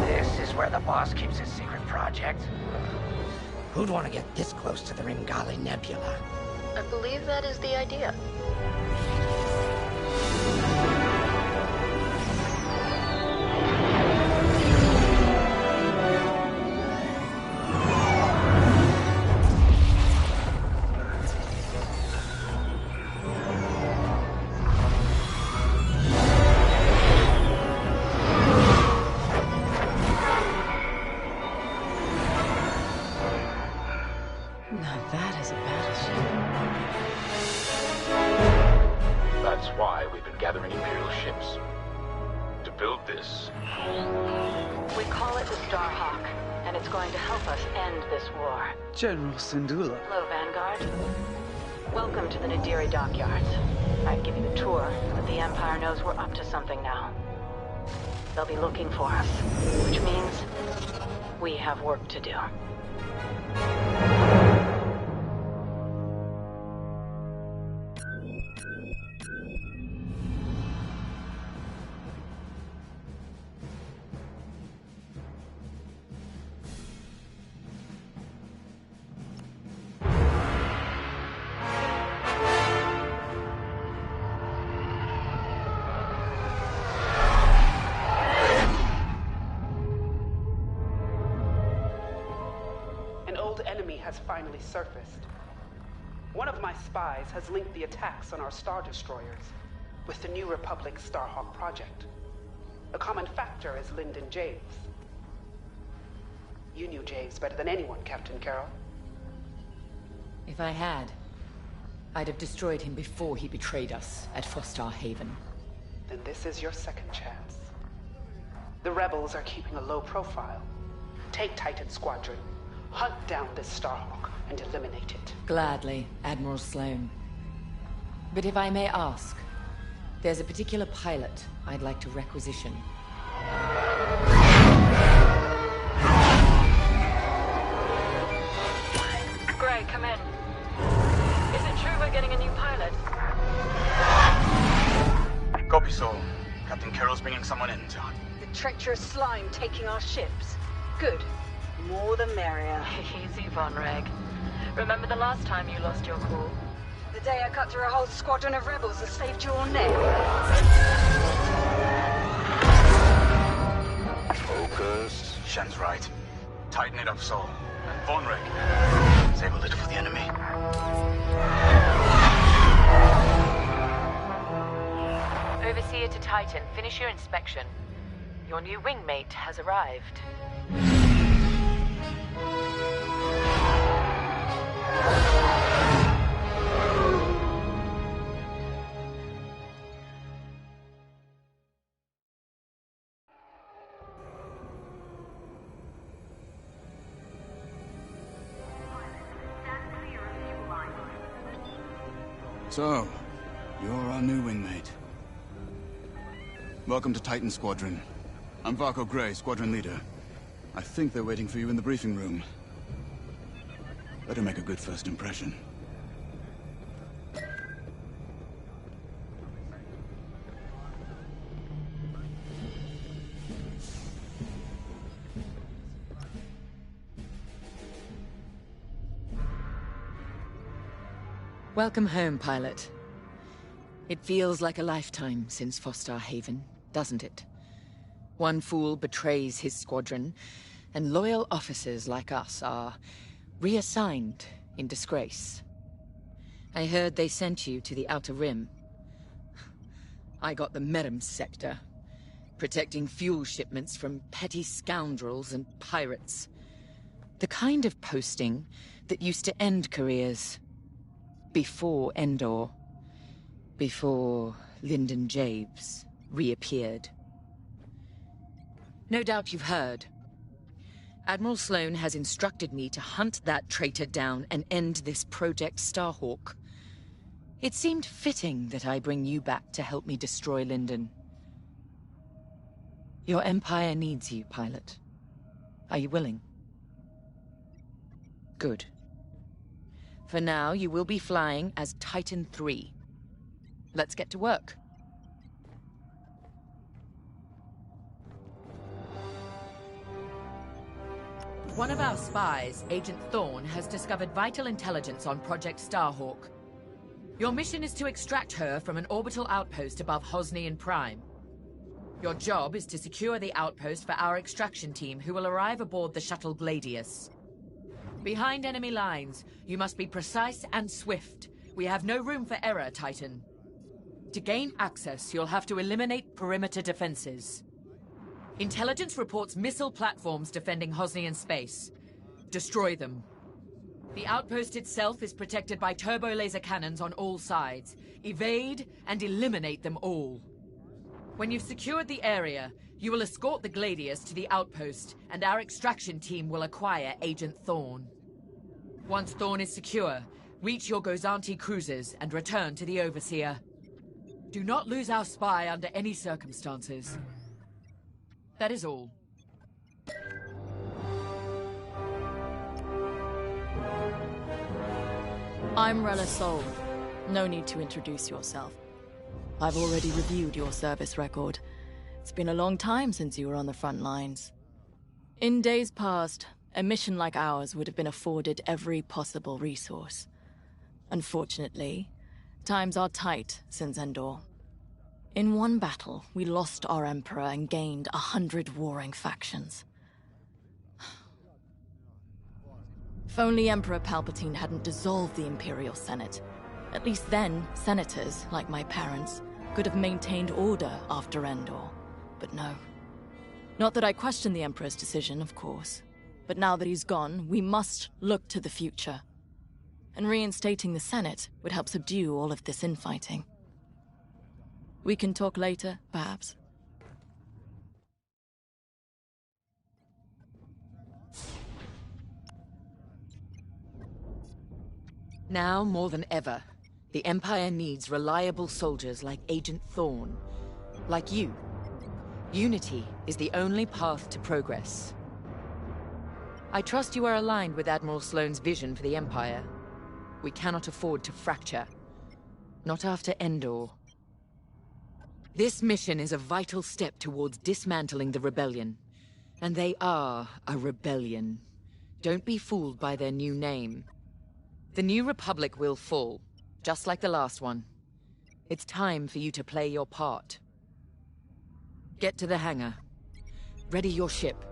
This is where the boss keeps his secret project. Who'd want to get this close to the Ringali Nebula? I believe that is the idea. Now that is a battleship. That's why we've been gathering Imperial ships. To build this. We call it the Starhawk, and it's going to help us end this war. General Syndulla. Hello, Vanguard. Welcome to the Nadiri dockyards. I'd give you the tour, but the Empire knows we're up to something now. they'll be looking for us, which means we have work to do. Has finally surfaced. One of my spies has linked the attacks on our Star Destroyers with the New Republic Starhawk project. A common factor is Lyndon Javes. You knew Javes better than anyone, Captain Carroll. If I had, I'd have destroyed him before he betrayed us at Fostar Haven. Then this is your second chance. The rebels are keeping a low profile. Take Titan Squadron. Hunt down this Starhawk and eliminate it. Gladly, Admiral Sloane. But if I may ask, there's a particular pilot I'd like to requisition. Gray, come in. Is it true we're getting a new pilot? Copy, Sol. Captain Carroll's bringing someone in, John. The treacherous slime taking our ships. Good. More the merrier. Easy, Von Reg. Remember the last time you lost your cool? The day I cut through a whole squadron of rebels and saved your neck. Focus. Shen's right. Tighten it up, Sol. And Von Reg, save a little for the enemy. Overseer to Titan, finish your inspection. Your new wingmate has arrived. So, you're our new wingmate. Welcome to Titan Squadron. I'm Varco Gray, Squadron Leader. I think they're waiting for you in the briefing room. Better make a good first impression. Welcome home, pilot. It feels like a lifetime since Fostar Haven, doesn't it? One fool betrays his squadron, and loyal officers like us are reassigned in disgrace. I heard they sent you to the Outer Rim. I got the Medem sector, protecting fuel shipments from petty scoundrels and pirates. The kind of posting that used to end careers. Before Endor. Before Lyndon Javes reappeared. No doubt you've heard. Admiral Sloane has instructed me to hunt that traitor down and end this Project Starhawk. It seemed fitting that I bring you back to help me destroy Lyndon. Your Empire needs you, pilot. Are you willing? Good. For now, you will be flying as Titan 3. Let's get to work. One of our spies, Agent Thorne, has discovered vital intelligence on Project Starhawk. Your mission is to extract her from an orbital outpost above Hosnian Prime. Your job is to secure the outpost for our extraction team, who will arrive aboard the shuttle Gladius. Behind enemy lines, you must be precise and swift. We have no room for error, Titan. To gain access, you'll have to eliminate perimeter defenses. Intelligence reports missile platforms defending Hosnian space. Destroy them. The outpost itself is protected by turbo laser cannons on all sides. Evade and eliminate them all. When you've secured the area, you will escort the Gladius to the outpost, and our extraction team will acquire Agent Thorne. Once Thorne is secure, reach your Gozanti cruisers and return to the Overseer. Do not lose our spy under any circumstances. That is all. I'm Rella Sol. No need to introduce yourself. I've already reviewed your service record. It's been a long time since you were on the front lines. In days past, a mission like ours would have been afforded every possible resource. Unfortunately, times are tight since Endor. In one battle, we lost our Emperor and gained 100 warring factions. If only Emperor Palpatine hadn't dissolved the Imperial Senate. At least then, senators, like my parents, could have maintained order after Endor. But no. Not that I question the Emperor's decision, of course. But now that he's gone, we must look to the future. And reinstating the Senate would help subdue all of this infighting. We can talk later, perhaps? Now more than ever, the Empire needs reliable soldiers like Agent Thorn. Like you. Unity is the only path to progress. I trust you are aligned with Admiral Sloane's vision for the Empire. We cannot afford to fracture. Not after Endor. This mission is a vital step towards dismantling the rebellion. And they are a rebellion. Don't be fooled by their new name. The New Republic will fall, just like the last one. It's time for you to play your part. Get to the hangar. Ready your ship.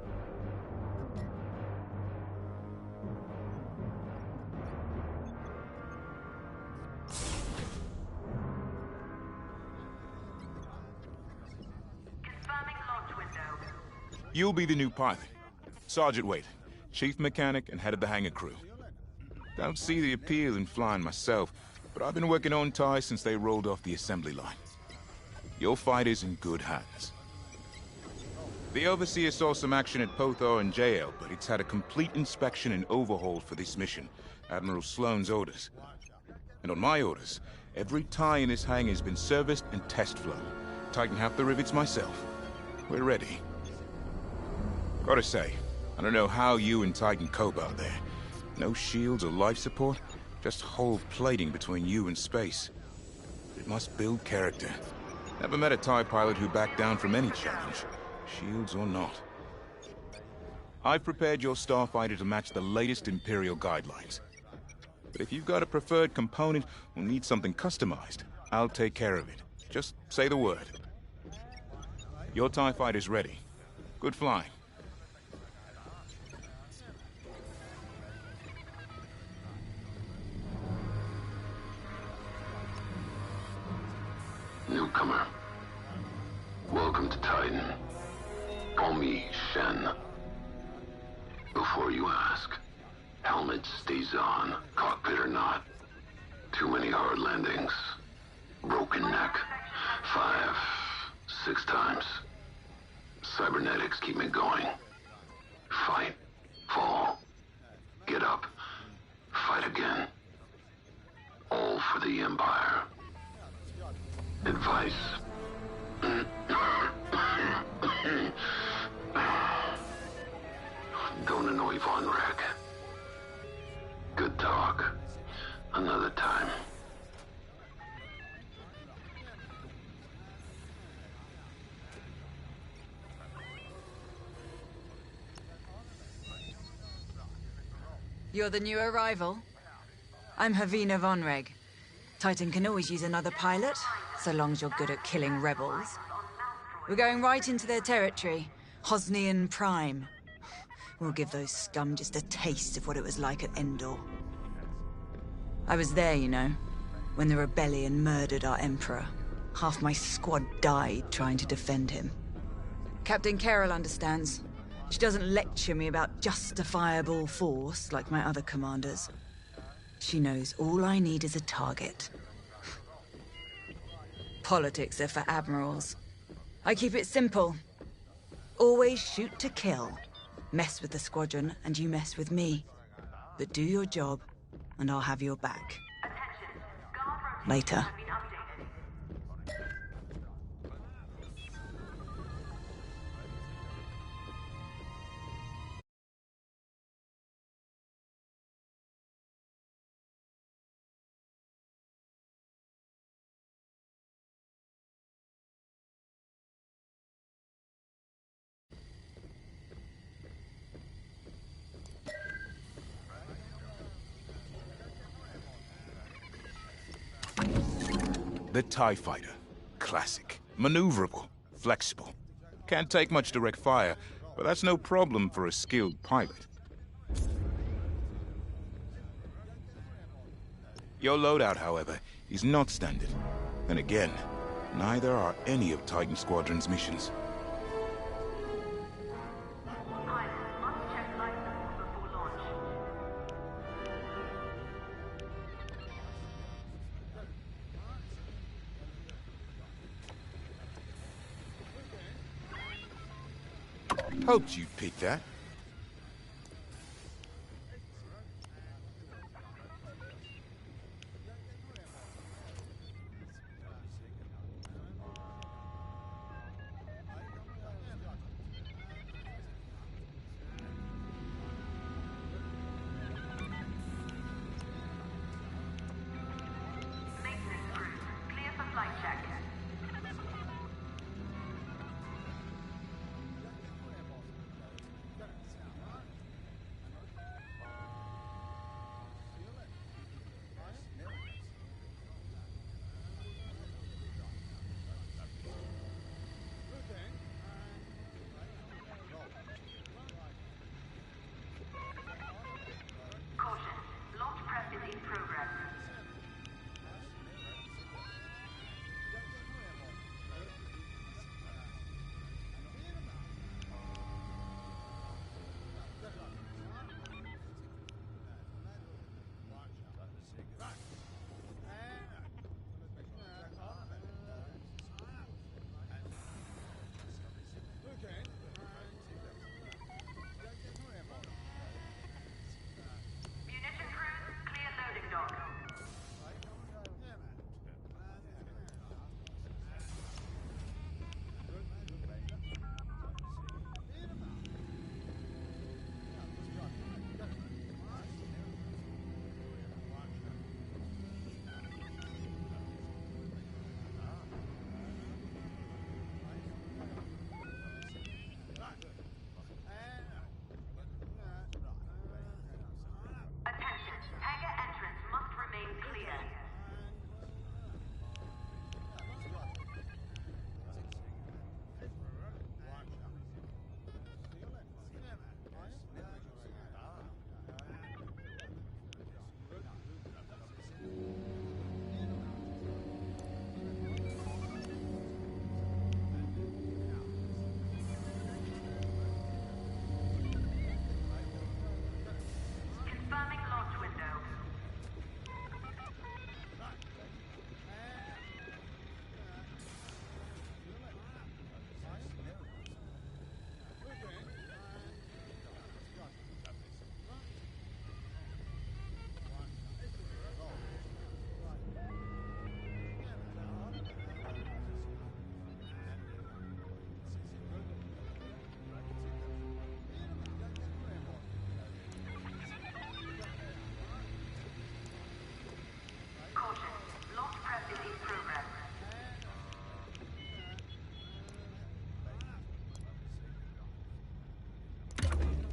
You'll be the new pilot. Sergeant Wade, chief mechanic and head of the hangar crew. Don't see the appeal in flying myself, but I've been working on TIE since they rolled off the assembly line. Your fight is in good hands. The Overseer saw some action at Pothor and JL, but it's had a complete inspection and overhaul for this mission, Admiral Sloane's orders. And on my orders, every TIE in this hangar has been serviced and test flown. Tighten half the rivets myself. We're ready. Gotta say, I don't know how you and Titan cope out there. No shields or life support, just hull plating between you and space. It must build character. Never met a TIE pilot who backed down from any challenge, shields or not. I've prepared your starfighter to match the latest Imperial guidelines. But if you've got a preferred component or need something customized, I'll take care of it. Just say the word. Your TIE fighter's ready. Good flying. Newcomer. Welcome to Titan. Call me Shen. Before you ask, helmet stays on, cockpit or not. Too many hard landings. Broken neck. 5, 6 times. Cybernetics keep me going. Fight. Fall. Get up. Fight again. All for the Empire. Advice. Don't annoy Von Reg. Good talk. Another time. You're the new arrival? I'm Havina Von Reg. Titan can always use another pilot, so long as you're good at killing rebels. We're going right into their territory, Hosnian Prime. We'll give those scum just a taste of what it was like at Endor. I was there, you know, when the rebellion murdered our Emperor. Half my squad died trying to defend him. Captain Carroll understands. She doesn't lecture me about justifiable force like my other commanders. She knows all I need is a target. Politics are for admirals. I keep it simple. Always shoot to kill. Mess with the squadron, and you mess with me. But do your job, and I'll have your back. Later. The TIE Fighter. Classic. Maneuverable. Flexible. Can't take much direct fire, but that's no problem for a skilled pilot. Your loadout, however, is not standard. And again, neither are any of Titan Squadron's missions. Hoped you'd pick that.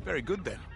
Very good then.